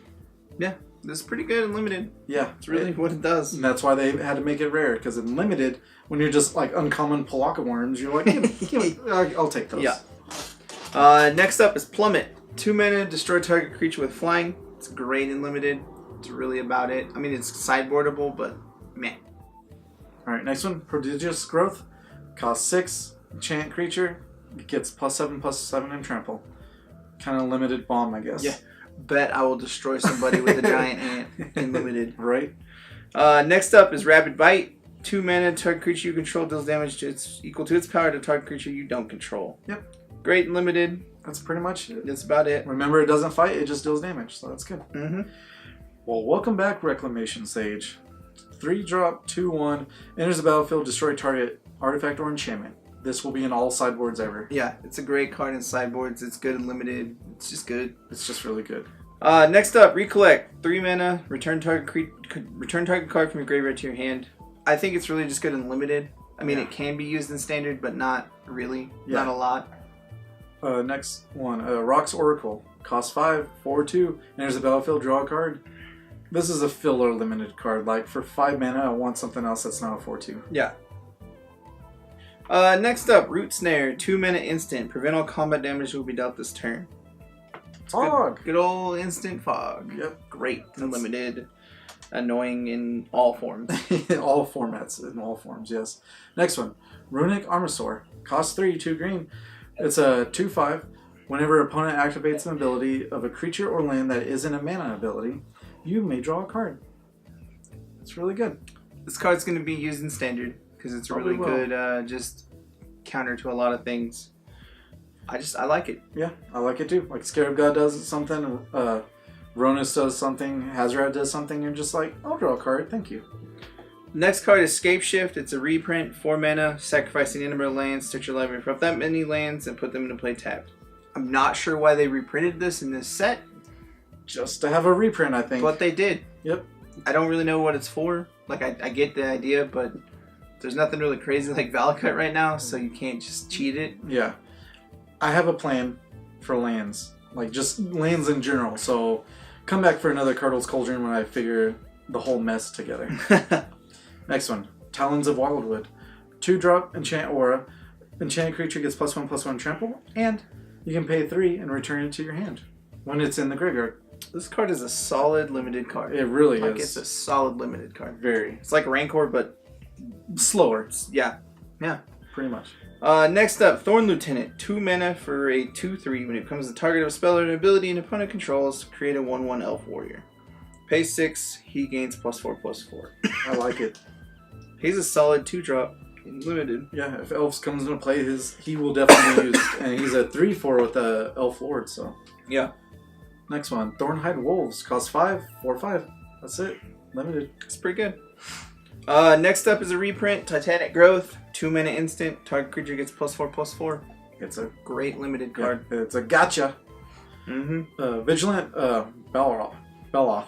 Yeah. This is pretty good and limited. Yeah. It's really what it does. And that's why they had to make it rare. Because in limited, when you're just like uncommon Palaka Worms, you're like, I'll take those. Yeah. Next up is Plummet. 2 mana, destroy target creature with flying. It's great and limited. It's really about it. I mean, it's sideboardable, but meh. Alright, next one. Prodigious Growth. Costs 6. Enchant creature. It gets +7/+7 and trample. Kind of limited bomb, I guess. Yeah. Bet I will destroy somebody with a giant ant in limited. Right? Next up is Rapid Bite. 2 mana, target creature you control deals damage equal to its power to target creature you don't control. Yep. Great and limited. That's pretty much it. That's about it. Remember, it doesn't fight, it just deals damage, so that's good. Mm-hmm. Well, welcome back, Reclamation Sage. 3-drop, 2/1, enters the battlefield, destroy target artifact or enchantment. This will be in all sideboards ever. Yeah, it's a great card in sideboards. It's good and limited. It's just good. It's just really good. Next up, Recollect. 3 mana, return target card from your graveyard to your hand. I think it's really just good and limited. I mean, It can be used in standard, but not really. Yeah. Not a lot. Next one, Rock's Oracle. Cost 5, 4/2, enters the battlefield, draw a card. This is a filler limited card. Like, for 5 mana, I want something else that's not a 4/2. Yeah. Next up, Root Snare. 2 mana instant. Prevent all combat damage will be dealt this turn. Fog! Good old instant fog. Yep. Great and limited. Annoying in all forms. In all formats, in all forms, yes. Next one, Runic Armasaur. Cost 3, 2 green. It's a 2/5. Whenever opponent activates an ability of a creature or land that isn't a mana ability, you may draw a card. It's really good. This card's going to be used in standard because it's Probably really good, just counter to a lot of things. I like it. Yeah, I like it too. Like Scarab God does something, Ronus does something, Hazrat does something. You're just like, I'll draw a card, thank you. Next card is Scapeshift. It's a reprint, 4 mana, sacrificing any number of lands, search your library for up that many lands, and put them into play tapped. I'm not sure why they reprinted this in this set. Just to have a reprint, I think. But they did. Yep. I don't really know what it's for. Like, I get the idea, but there's nothing really crazy like Valakut right now, so you can't just cheat it. Yeah. I have a plan for lands. Like, just lands in general. So, come back for another Cardwell's Cauldron when I figure the whole mess together. Next one. Talons of Wildwood. 2-drop, enchant aura. Enchanted creature gets +1/+1 trample, and you can pay 3 and return it to your hand when it's in the graveyard. This card is a solid limited card. It really like, is. It's a solid limited card. Very. It's like Rancor, but slower. Yeah. Yeah. Pretty much. Next up, Thorn Lieutenant. 2 mana for a 2/3. When it becomes the target of a spell or an ability an opponent controls, create a 1/1 Elf Warrior. Pay 6, he gains +4/+4. I like it. He's a solid 2-drop. Limited. Yeah, if Elves comes into play, he will definitely use it. And he's a 3/4 with the Elf Lord, so. Yeah. Next one, Thornhide Wolves. Cost 5, 4/5. That's it. Limited. It's pretty good. Next up is a reprint, Titanic Growth. 2 mana instant. Target creature gets +4/+4. It's a great limited card. Yeah, it's a gotcha. Vigilant Beloff.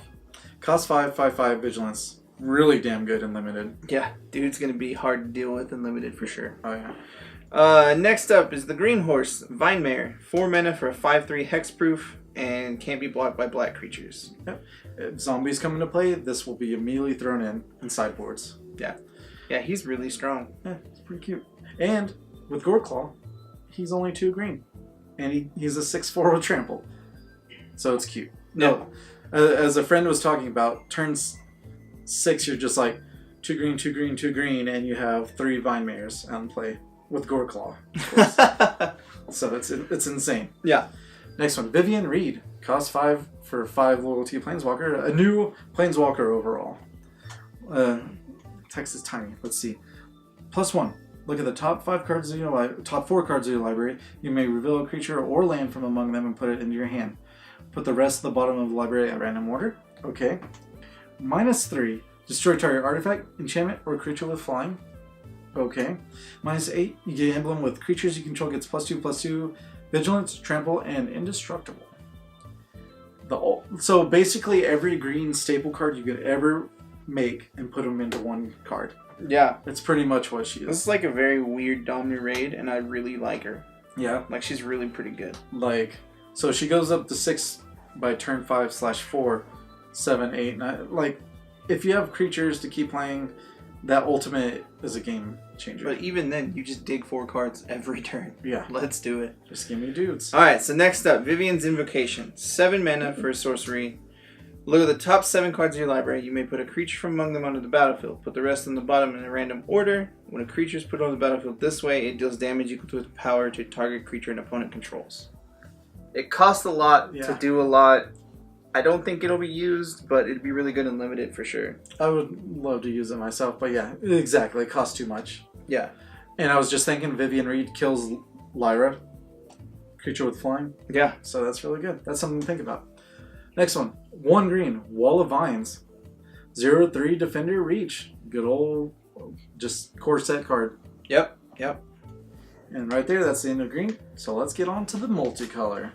Cost 5, 5/5 Vigilance. Really damn good in limited. Yeah, dude's gonna be hard to deal with in limited for sure. Oh yeah. Next up is the Green Horse, Vinemare. 4 mana for a 5/3 hexproof and can't be blocked by black creatures. Yep. If zombies come into play, this will be immediately thrown in sideboards. Yeah. Yeah, he's really strong. Yeah, it's pretty cute. And with Goreclaw, he's only 2 green. And he's a 6/4 with trample. So it's cute. No. As a friend was talking about, turns 6, you're just like 2 green, 2 green, 2 green, and you have 3 Vinemares on play with Goreclaw. So it's insane. Yeah. Next one, Vivian Reed. Cost 5 for 5 loyalty planeswalker. A new planeswalker overall. Text is tiny. Let's see. +1. Look at the top 5 cards of your top 4 cards of your library. You may reveal a creature or land from among them and put it into your hand. Put the rest at the bottom of the library at random order. Okay. -3. Destroy target artifact, enchantment, or creature with flying. Okay. -8. You get an emblem with creatures you control gets +2/+2, vigilance, trample, and indestructible. So basically every green staple card you could ever make and put them into one card. Yeah. That's pretty much what she is. This is like a very weird Dominant Raid, and I really like her. Yeah. Like, she's really pretty good. Like, so she goes up to 6 by turn 5/4, 7, 8, 9. Like, if you have creatures to keep playing, that ultimate is a game changer. But even then, you just dig 4 cards every turn. Yeah. Let's do it. Just give me dudes. Alright, so next up, Vivian's Invocation. 7 mana for a sorcery. Look at the top 7 cards of your library. You may put a creature from among them onto the battlefield. Put the rest on the bottom in a random order. When a creature is put on the battlefield this way, it deals damage equal to its power to target creature an opponent controls. It costs a lot to do a lot. I don't think it'll be used, but it'd be really good and limited for sure. I would love to use it myself, but yeah, exactly. It costs too much. Yeah. And I was just thinking Vivian Reed kills Lyra, creature with flying. Yeah. So that's really good. That's something to think about. Next one. 1 green. Wall of Vines. 0/3 Defender Reach. Good old just core set card. Yep. And right there, that's the end of green. So let's get on to the multicolor.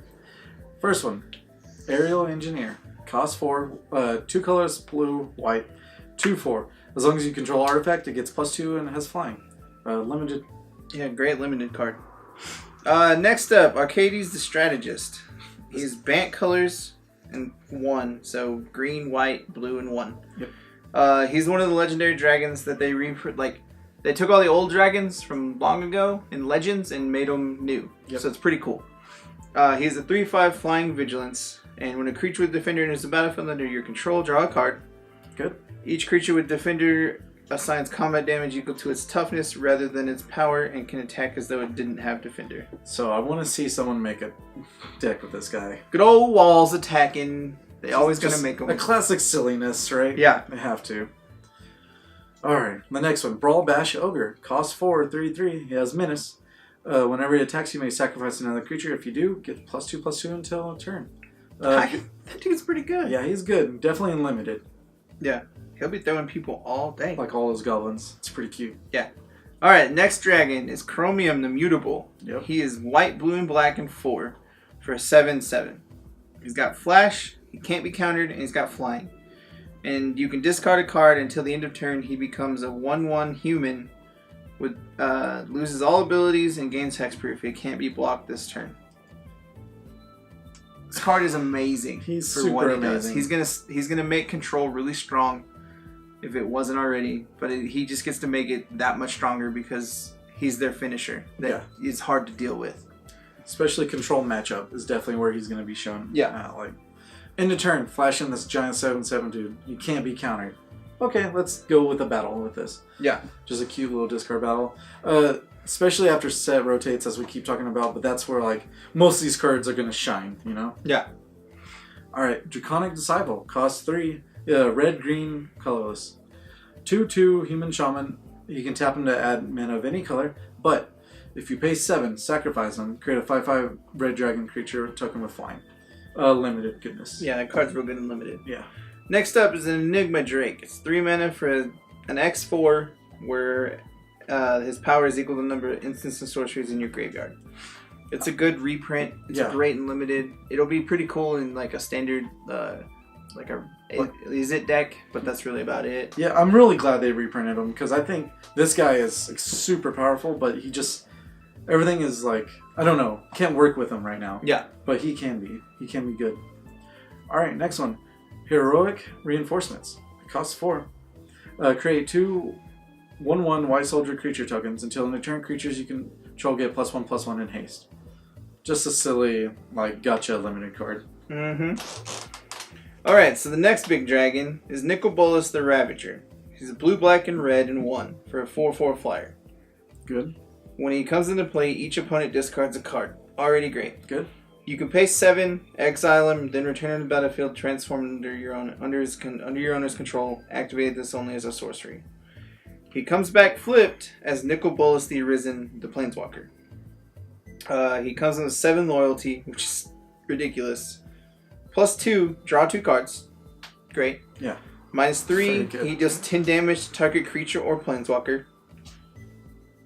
First one. Aerial Engineer. Cost 4. 2 colors, blue, white. 2/4. As long as you control artifact, it gets +2 and it has flying. Limited. Yeah, great limited card. Next up, Arcades the Strategist. He's Bant colors and 1. So green, white, blue, and 1. Yep. He's one of the legendary dragons that they they took all the old dragons from long ago in Legends and made them new. Yep. So it's pretty cool. He's a 3/5 flying vigilance. And when a creature with Defender enters the battlefield under your control, draw a card. Good. Each creature with Defender assigns combat damage equal to its toughness rather than its power and can attack as though it didn't have Defender. So I want to see someone make a deck with this guy. Good old walls attacking. They always gonna make them. A classic silliness, right? Yeah. They have to. Alright, the next one. Brawl Bash Ogre. Cost 4, 3/3. He has Menace. Whenever he attacks, you may sacrifice another creature. If you do, get +2/+2 until turn. That dude's pretty good. Yeah, he's good. Definitely unlimited. Yeah. He'll be throwing people all day. Like all his goblins. It's pretty cute. Yeah. Alright, next dragon is Chromium the Mutable. Yep. He is white, blue, and black, and 4 for a 7/7. He's got flash, he can't be countered, and he's got flying. And you can discard a card until the end of turn. He becomes a 1/1 human with loses all abilities and gains hexproof. It can't be blocked this turn. This card is amazing. He's for super what he amazing. does. He's gonna make control really strong, if it wasn't already. But he just gets to make it that much stronger because he's their finisher. That is hard to deal with. Especially control matchup is definitely where he's going to be shown. Yeah. Like, end of turn, flashing this giant 7/7 dude. You can't be countered. Okay, let's go with a battle with this. Yeah. Just a cute little discard battle. Especially after set rotates, as we keep talking about, but that's where, like, most of these cards are going to shine, you know? Yeah. Alright, Draconic Disciple. Cost 3. Red, green, colorless. 2/2 human shaman. You can tap him to add mana of any color, but if you pay 7, sacrifice him, create a 5/5 red dragon creature token with flying. Limited goodness. Yeah, that card's real good and limited. Yeah. Next up is an Enigma Drake. It's 3 mana for an X4 where his power is equal to the number of instants and sorceries in your graveyard. It's a good reprint. It's great and limited. It'll be pretty cool in like a standard Is-It deck, but that's really about it. Yeah, I'm really glad they reprinted him because I think this guy is like, super powerful, but he just... Everything is like... I don't know. Can't work with him right now. Yeah. But he can be. He can be good. Alright, next one. Heroic Reinforcements. It costs 4. Create 2 1/1 White Soldier creature tokens until in return creatures you control get +1/+1 in haste. Just a silly, like, gotcha limited card. Mm-hmm. Alright, so the next big dragon is Nicol the Ravager. He's a blue, black, and red and 1 for a 4/4 flyer. Good. When he comes into play, each opponent discards a card. Already great. Good. You can pay 7, exile him, then return him to the battlefield, transform under your owner's control. Activate this only as a sorcery. He comes back flipped as Nicol the Arisen, the Planeswalker. He comes in with 7 loyalty, which is ridiculous. +2, draw 2 cards. Great. Yeah. -3, he does 10 damage to target creature or Planeswalker.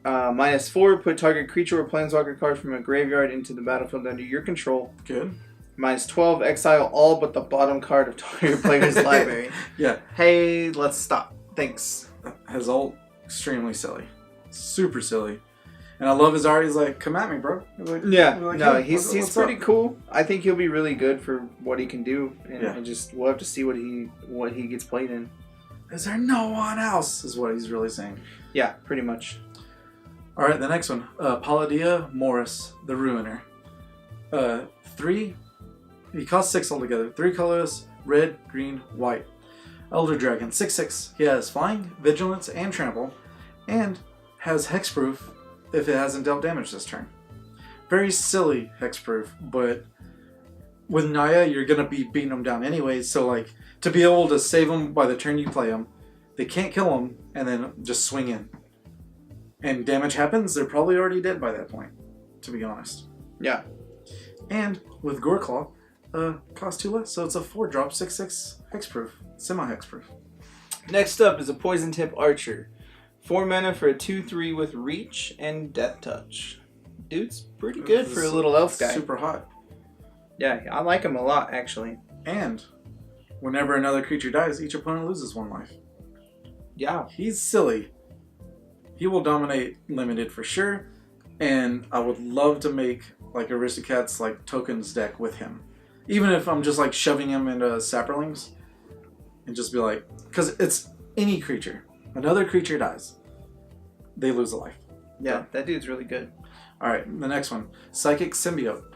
-4, put target creature or Planeswalker card from a graveyard into the battlefield under your control. Good. -12, exile all but the bottom card of target player's library. Yeah. Hey, let's stop. Thanks. His ult, extremely silly. Super silly. And I love his art. He's like, come at me, bro. Like, no, he's what's pretty up? cool. I think he'll be really good for what he can do. And Yeah. we'll have to see what he gets played in. Is there no one else? Is what he's really saying. Yeah, pretty much. Alright, the next one. Palladia Morris, the Ruiner. 3. He costs 6 altogether. 3 colors, red, green, white. Elder Dragon, 6/6. He has flying, vigilance, and trample, and has hexproof if it hasn't dealt damage this turn. Very silly hexproof, but with Naya, you're gonna be beating them down anyways. So like to be able to save them by the turn you play them, they can't kill them, and then just swing in. And damage happens, they're probably already dead by that point, to be honest. Yeah. And with Goreclaw, cost 2 less, so it's a 4-drop, 6/6 hexproof, semi-hexproof. Next up is a Poison Tip Archer. 4 mana for a 2/3 with Reach and Death Touch. Dude's pretty good for a little elf guy. Super hot. Yeah, I like him a lot, actually. And whenever another creature dies, each opponent loses 1 life. Yeah. He's silly. He will dominate limited for sure, and I would love to make like Aristocats like tokens deck with him. Even if I'm just like shoving him into Saprolings and just be like, because it's any creature. Another creature dies, they lose a life. Yeah, that dude's really good. Alright, the next one. Psychic Symbiote.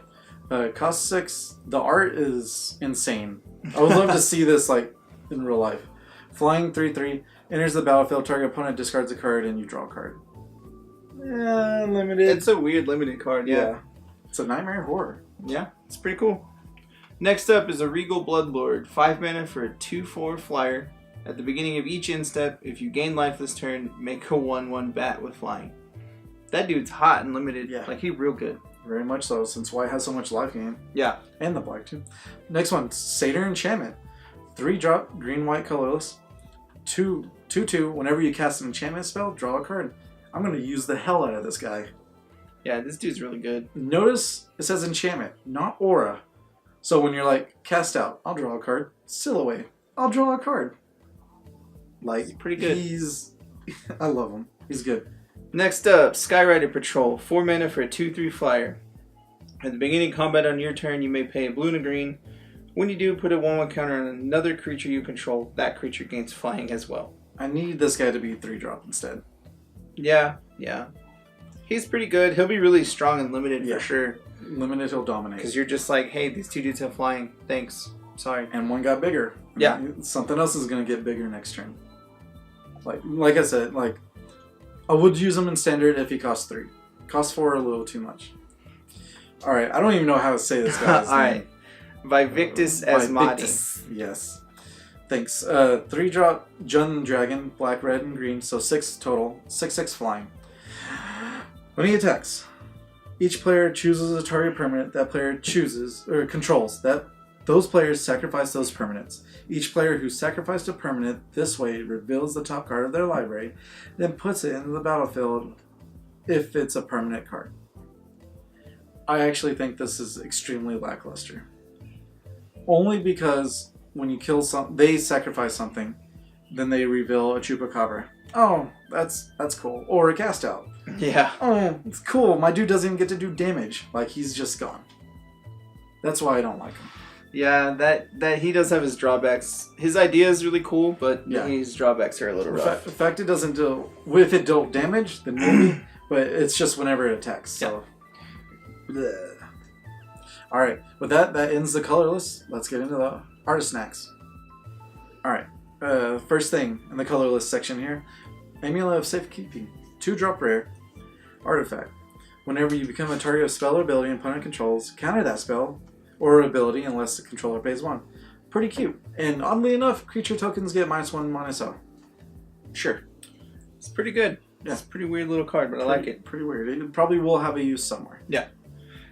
Cost 6. The art is insane. I would love to see this like in real life. Flying 3/3. Enters the battlefield. Target opponent discards a card and you draw a card. Limited. It's a weird limited card, yeah. It's a nightmare horror. Yeah, it's pretty cool. Next up is a Regal Bloodlord. 5 mana for a 2/4 flyer. At the beginning of each end step, if you gain life this turn, make a 1/1 bat with flying. That dude's hot and limited. Yeah. Like, he's real good. Very much so, since white has so much life gain. Yeah. And the black, too. Next one, Satyr Enchantment. 3-drop, green-white, colorless. 2/2. Whenever you cast an enchantment spell, draw a card. I'm going to use the hell out of this guy. Yeah, this dude's really good. Notice it says enchantment, not aura. So when you're like, cast out, I'll draw a card. Seal away, I'll draw a card. Like, he's pretty good. I love him. He's good. Next up, Skyrider Patrol. 4 mana for a 2/3 flyer. At the beginning of combat on your turn, you may pay a blue and a green. When you do, put a 1/1 counter on another creature you control. That creature gains flying as well. I need this guy to be 3-drop instead. Yeah. He's pretty good. He'll be really strong and limited for sure. Limited, he'll dominate. Because you're just like, hey, these 2 dudes have flying. Thanks. Sorry. And one got bigger. Yeah. Something else is going to get bigger next turn. Like I said, like, I would use him in standard if he costs 3. Cost 4 a little too much. Alright, I don't even know how to say this guy's name. Alright. Vivictus Asmati. Yes. Thanks. 3-drop Jund Dragon, black, red, and green, so 6 total. 6/6 flying. When he attacks, each player chooses a target permanent that player chooses or controls. Those players sacrifice those permanents. Each player who sacrificed a permanent this way reveals the top card of their library, then puts it into the battlefield if it's a permanent card. I actually think this is extremely lackluster. Only because when you kill they sacrifice something, then they reveal a Chupacabra. Oh, that's cool. Or a cast out. Yeah. Oh, it's cool. My dude doesn't even get to do damage. Like, he's just gone. That's why I don't like him. Yeah, that he does have his drawbacks. His idea is really cool, but his drawbacks are a little rough. In fact, it doesn't do... If it dealt damage, then maybe. But it's just whenever it attacks. So. Yeah. Alright, with that ends the colorless. Let's get into the artist snacks. Alright, first thing in the colorless section here. Amulet of Safekeeping. 2-drop rare. Artifact. Whenever you become a target of spell or ability an opponent controls, counter that spell or ability unless the controller pays 1. Pretty cute. And oddly enough, creature tokens get -1/-0. Sure. It's pretty good. Yeah. It's a pretty weird little card, but I like it. Pretty weird. It probably will have a use somewhere. Yeah.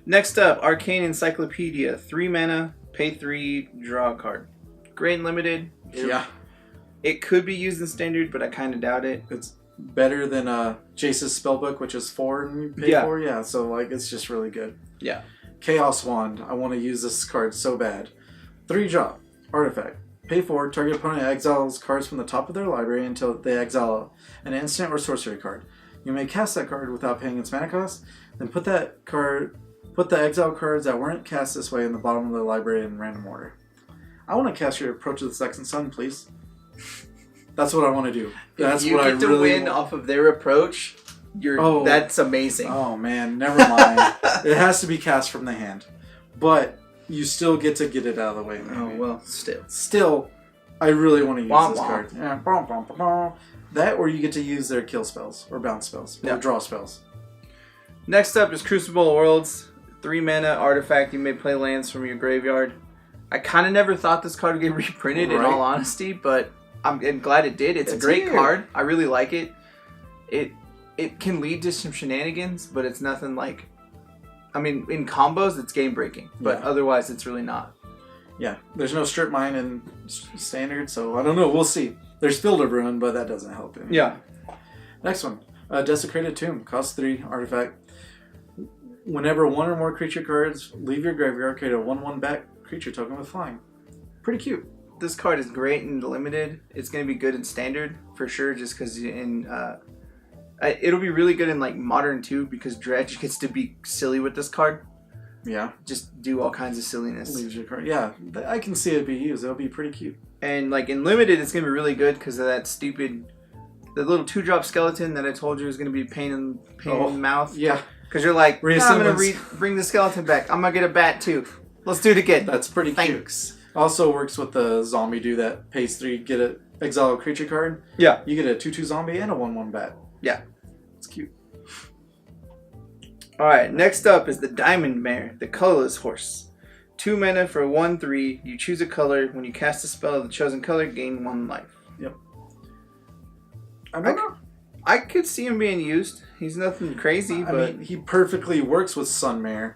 Next up, Arcane Encyclopedia. 3 mana, pay 3, draw a card. Great and limited. Yeah. It could be used in standard, but I kind of doubt it. It's better than Jace's spellbook, which is 4 and you pay 4. Yeah, so like it's just really good. Yeah. Chaos Wand. I want to use this card so bad. 3-drop. Artifact. Pay 4. Target opponent exiles cards from the top of their library until they exile an instant or sorcery card. You may cast that card without paying its mana cost. Then put the exile cards that weren't cast this way in the bottom of the library in random order. I want to cast your Approach of the Second Sun, please. That's what I want to do. That's if you what get I to really win off of their approach, that's amazing. Oh man, never mind. It has to be cast from the hand, but you still get to get it out of the way. Maybe. Oh well, still, I really want to use this card. Yeah. That, or you get to use their kill spells or bounce spells or draw spells. Next up is Crucible of Worlds. 3 mana artifact. You may play lands from your graveyard. I kind of never thought this card would get reprinted, in all honesty, but I'm glad it did. It's a great card. I really like it. It can lead to some shenanigans, but it's nothing like... I mean, in combos, it's game-breaking, but otherwise, it's really not. Yeah, there's no Strip Mine in Standard, so I don't know. We'll see. There's Field of Ruin, but that doesn't help him. Yeah. Next one. Desecrated Tomb. Costs 3. Artifact. Whenever 1 or more creature cards leave your graveyard, create a 1/1 back creature token with flying. Pretty cute. This card is great in limited. It's going to be good in standard for sure, just because it'll be really good in like modern too, because Dredge gets to be silly with this card. Yeah. Just do all kinds of silliness. Leaves your card. Yeah, I can see it be used. It'll be pretty cute. And like in limited, it's going to be really good because of that the little 2-drop skeleton that I told you was going to be pain in the mouth. Yeah. Because you're like, I'm going to bring the skeleton back. I'm going to get a bat too. Let's do it again. That's pretty cute. Also works with the zombie dude that pays 3, get an exile creature card. Yeah. You get a 2/2 zombie and a 1/1 bat. Yeah. It's cute. Alright, next up is the Diamond Mare, the Colorless Horse. 2 mana for 1/3. You choose a color. When you cast a spell of the chosen color, gain 1 life. Yep. I don't know. I could see him being used. He's nothing crazy, but I mean, he perfectly works with Sunmare,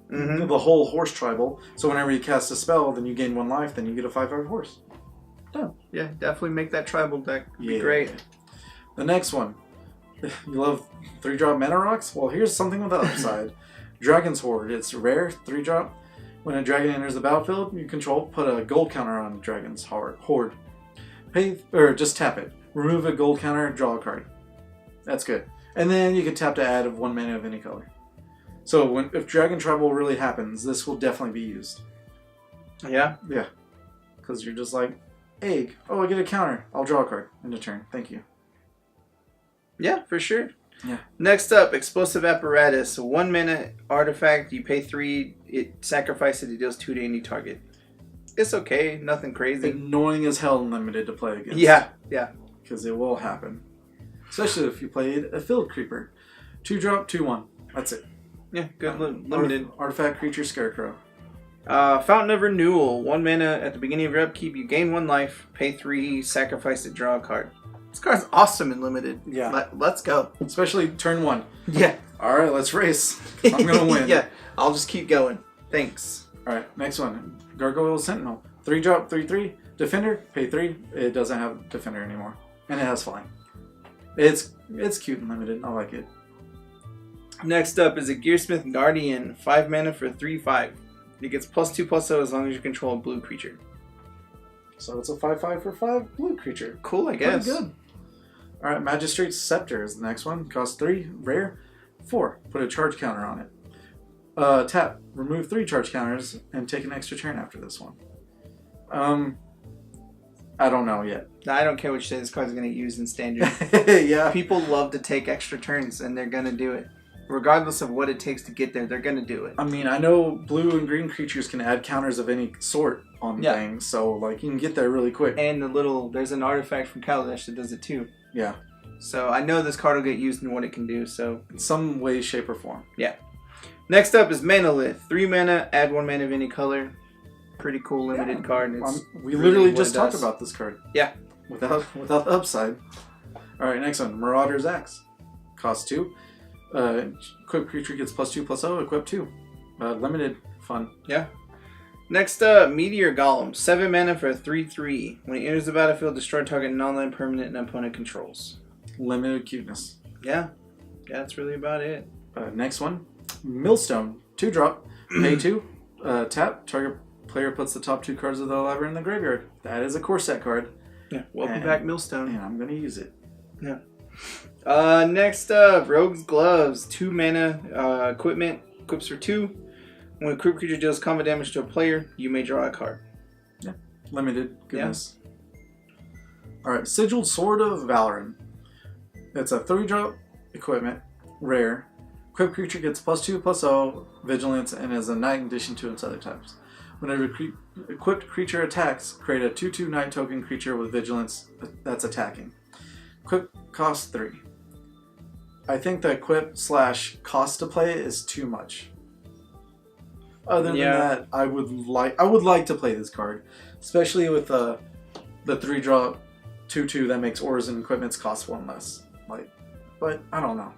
the whole horse tribal. So whenever you cast a spell, then you gain 1 life, then you get a 5/5 horse. Done. Yeah, definitely make that tribal deck. Be great. The next one. You love 3-drop mana rocks? Well, here's something with the upside. Dragon's Horde. It's rare, 3-drop. When a dragon enters the battlefield you control, put a gold counter on Dragon's Horde. Just tap it. Remove a gold counter, draw a card. That's good. And then you can tap to add 1 mana of any color. So if Dragon Tribal really happens, this will definitely be used. Yeah? Yeah. Because you're just like, egg. Oh, I get a counter. I'll draw a card. End of turn. Thank you. Yeah, for sure. Yeah. Next up, Explosive Apparatus. 1 mana artifact. You pay 3. It sacrifices it. It deals 2 to any target. It's okay. Nothing crazy. Annoying as hell and limited to play against. Yeah. Yeah. Because it will happen. Especially if you played a Field Creeper. 2-drop, 2/1. That's it. Yeah, good limited. Artifact Creature Scarecrow. Fountain of Renewal. 1 mana at the beginning of your upkeep. You gain 1 life. Pay 3. Sacrifice it. Draw a card. This card's awesome and limited. Yeah. Let's go. Especially turn 1. Yeah. Alright, let's race. I'm going to win. Yeah. I'll just keep going. Thanks. Alright, next one. Gargoyle Sentinel. 3-drop, 3/3. Defender. Pay 3. It doesn't have Defender anymore. And it has flying. It's cute and limited. I like it. Next up is a Gearsmith Guardian. 5 mana for 3/5. It gets +2/+0 as long as you control a blue creature. So it's a 5/5 for 5 blue creature. Cool, I guess. Pretty good. Alright, Magistrate's Scepter is the next one. Costs 3, rare, 4. Put a charge counter on it. Tap. Remove 3 charge counters and take an extra turn after this one. I don't know yet. I don't care what you say. This card's going to use in standard. Yeah. People love to take extra turns, and they're going to do it. Regardless of what it takes to get there, they're going to do it. I mean, I know blue and green creatures can add counters of any sort on things, so like you can get there really quick. And there's an artifact from Colorless that does it too. Yeah. So I know this card will get used in what it can do. So in some way, shape, or form. Yeah. Next up is Manalith. 3 mana, add 1 mana of any color. Pretty cool limited card. We literally just talked about this card. Yeah. Without the upside. Alright, next one. Marauder's Axe. Cost 2. Equip creature gets +2/+0. Equip 2. Limited. Fun. Yeah. Next up, Meteor Golem. 7 mana for a 3/3. When it enters the battlefield, destroy target non-land permanent and opponent controls. Limited cuteness. Yeah. Yeah, that's really about it. Next one. Millstone. 2-drop. Pay 2. Tap. Target player puts the top 2 cards of the library in the graveyard. That is a core set card. Yeah. Welcome back, Millstone. And I'm going to use it. Yeah. Next up, Rogue's Gloves. 2 mana. Equipment. Equips for 2. When a equipped creature deals combat damage to a player, you may draw a card. Yeah. Limited. Goodness. Yeah. Alright. Sigiled Sword of Valoran. It's a 3-drop equipment. Rare. Equipped creature gets +2/+0 vigilance and is a knight in addition to its other types. Whenever equipped creature attacks, create a 2/2 knight token creature with vigilance that's attacking. Equip costs 3. I think the equip / cost to play is too much. Other than that, I would like to play this card, especially with the 3-drop 2/2 that makes ores and equipments cost 1 less. But I don't know.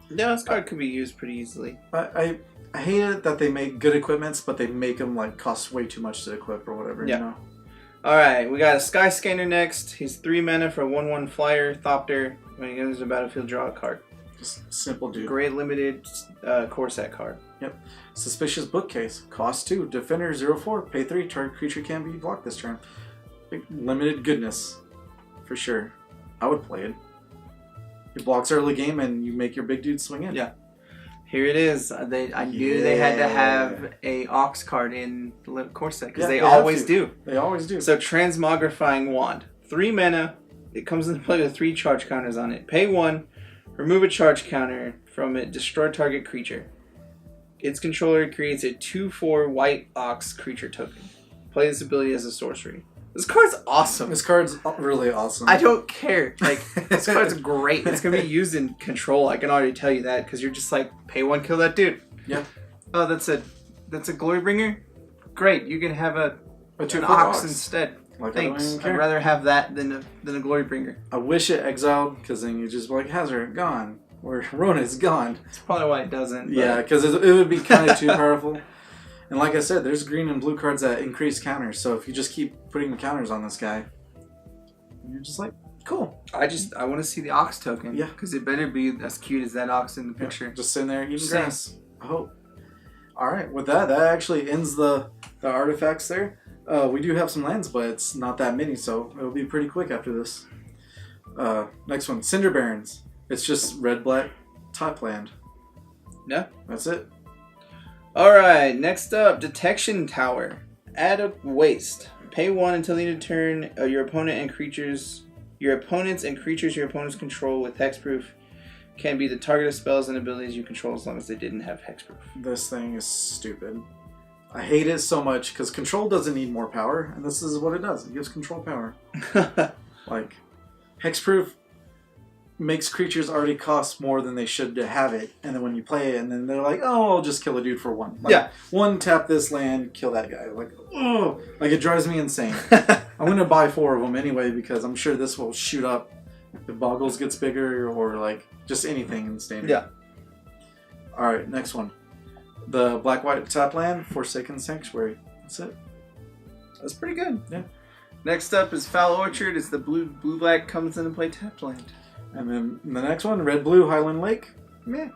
Yeah, this card could be used pretty easily. I hate it that they make good equipments, but they make them cost way too much to equip or whatever. Yeah. You know. All right, we got a Sky Scanner next. He's 3 mana for a 1/1 flyer, Thopter. When he enters the battlefield, draw a card. Just simple dude. Great limited core set card. Yep. Suspicious Bookcase. Cost 2. Defender 0/4. Pay 3. Target creature can be blocked this turn. Limited goodness. For sure. I would play it. It blocks early game and you make your big dude swing in. Yeah. Here it is. I knew they had to have a Ox card in the core set because they always do. They always do. So Transmogrifying Wand. 3 mana. It comes into play with 3 charge counters on it. Pay 1. Remove a charge counter from it. Destroy target creature. Its controller creates a 2/4 white Ox creature token. Play this ability as a sorcery. This card's awesome. This card's really awesome. I don't care. This card's great. It's going to be used in control. I can already tell you that because you're just pay 1, kill that dude. Yeah. Oh, that's a Glorybringer? Great. You can have an an Ox instead. Like, thanks. I'd rather have that than a Glory Bringer. I wish it exiled, because then you just be like, Hazard, gone. Or Rona's gone. That's probably why it doesn't. Yeah, because it would be kind of too powerful. And like I said, there's green and blue cards that increase counters. So if you just keep putting the counters on this guy, you're just like, cool. I want to see the Ox token. Yeah. Because it better be as cute as that Ox in the picture. Yeah, just sitting there eating grass. I hope. All right, with that actually ends the artifacts there. We do have some lands, but it's not that many, so it'll be pretty quick after this. Next one, Cinder Barrens. It's just red-black top land. Yeah. That's it. Alright, next up, Detection Tower. Add a waste. Pay 1 until the end of turn. Your opponents and creatures your opponents control with hexproof can be the target of spells and abilities you control as long as they didn't have hexproof. This thing is stupid. I hate it so much because control doesn't need more power, and this is what it does. It gives control power. Like, hexproof makes creatures already cost more than they should to have it, and then when you play it, and then they're like, oh, I'll just kill a dude for 1. Like, yeah. 1, tap this land, kill that guy. Like, oh, like it drives me insane. I'm going to buy 4 of them anyway because I'm sure this will shoot up if Boggles gets bigger or like just anything in standard. Yeah. Alright, next one. The black-white tap land, Forsaken Sanctuary. That's it. That's pretty good. Yeah. Next up is Foul Orchard. It's the blue-black comes into play tapped land. And then the next one, red-blue Highland Lake. Yeah.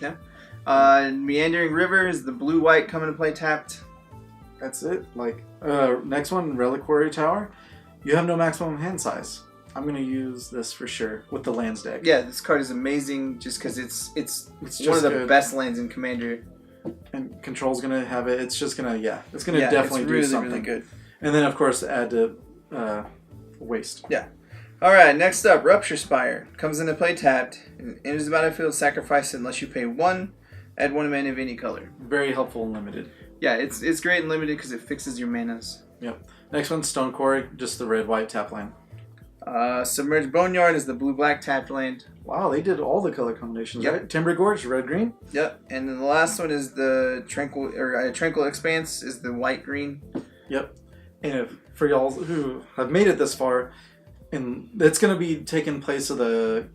Yeah. Meandering River is the blue-white come into play tapped. That's it. Like, next one, Reliquary Tower. You have no maximum hand size. I'm going to use this for sure with the lands deck. Yeah, this card is amazing just because it's just one of the good. best lands in Commander. And Control's going to have it. It's just going to, it's going to definitely it's really, do something. really good. And then, of course, add to waste. Yeah. Alright, next up, Rupture Spire. Comes into play tapped. Enters the battlefield, sacrifice unless you pay 1. Add 1 mana of any color. Very helpful and limited. Yeah, it's great and limited because it fixes your manas. Yep. Next one, Stone Quarry. Just the red-white tap land. Submerged Boneyard is the blue-black tapped land. Wow, they did all the color combinations, Yep. right? Timber Gorge, red-green. Yep, and then the last one is the Tranquil Expanse is the white-green. Yep. And if, for y'all who have made it this far, and it's going to be taking place of the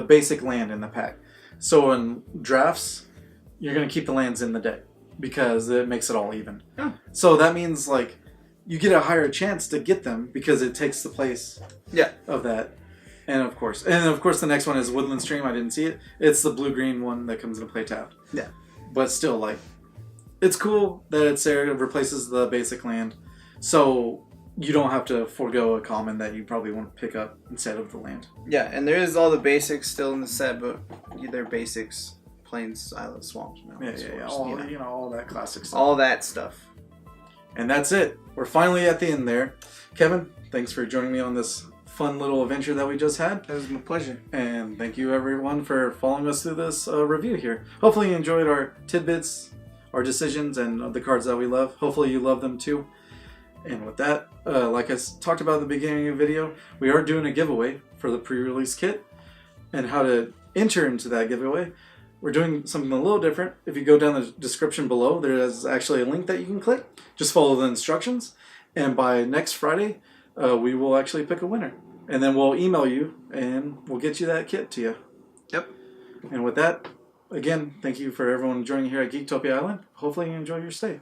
basic land in the pack. So in drafts, you're going to keep the lands in the deck because it makes it all even. Yeah. So that means like you get a higher chance to get them because it takes the place of that. And of course the next one is Woodland Stream. I didn't see it. It's the blue-green one that comes into play tapped. Yeah. But still, like, it's cool that it's there. It replaces the basic land. So you don't have to forego a common that you probably want to pick up instead of the land. Yeah, and there is all the basics still in the set, but they're basics. Plains, Island, Swamps, Mountains, Yeah. Forests, All that classic stuff. all that stuff. And that's it. We're finally at the end there. Kevin, thanks for joining me on this fun little adventure that we just had. It was my pleasure. And thank you everyone for following us through this review here. Hopefully you enjoyed our tidbits, our decisions, and the cards that we love. Hopefully you love them too. And with that, like I talked about at the beginning of the video, we are doing a giveaway for the pre-release kit. And how to enter into that giveaway, we're doing something a little different. If you go down the description below, there is actually a link that you can click. Just follow the instructions. And by next Friday, we will actually pick a winner. And then we'll email you and we'll get you that kit to you. Yep. And with that, again, thank you for everyone joining here at Geektopia Island. Hopefully you enjoy your stay.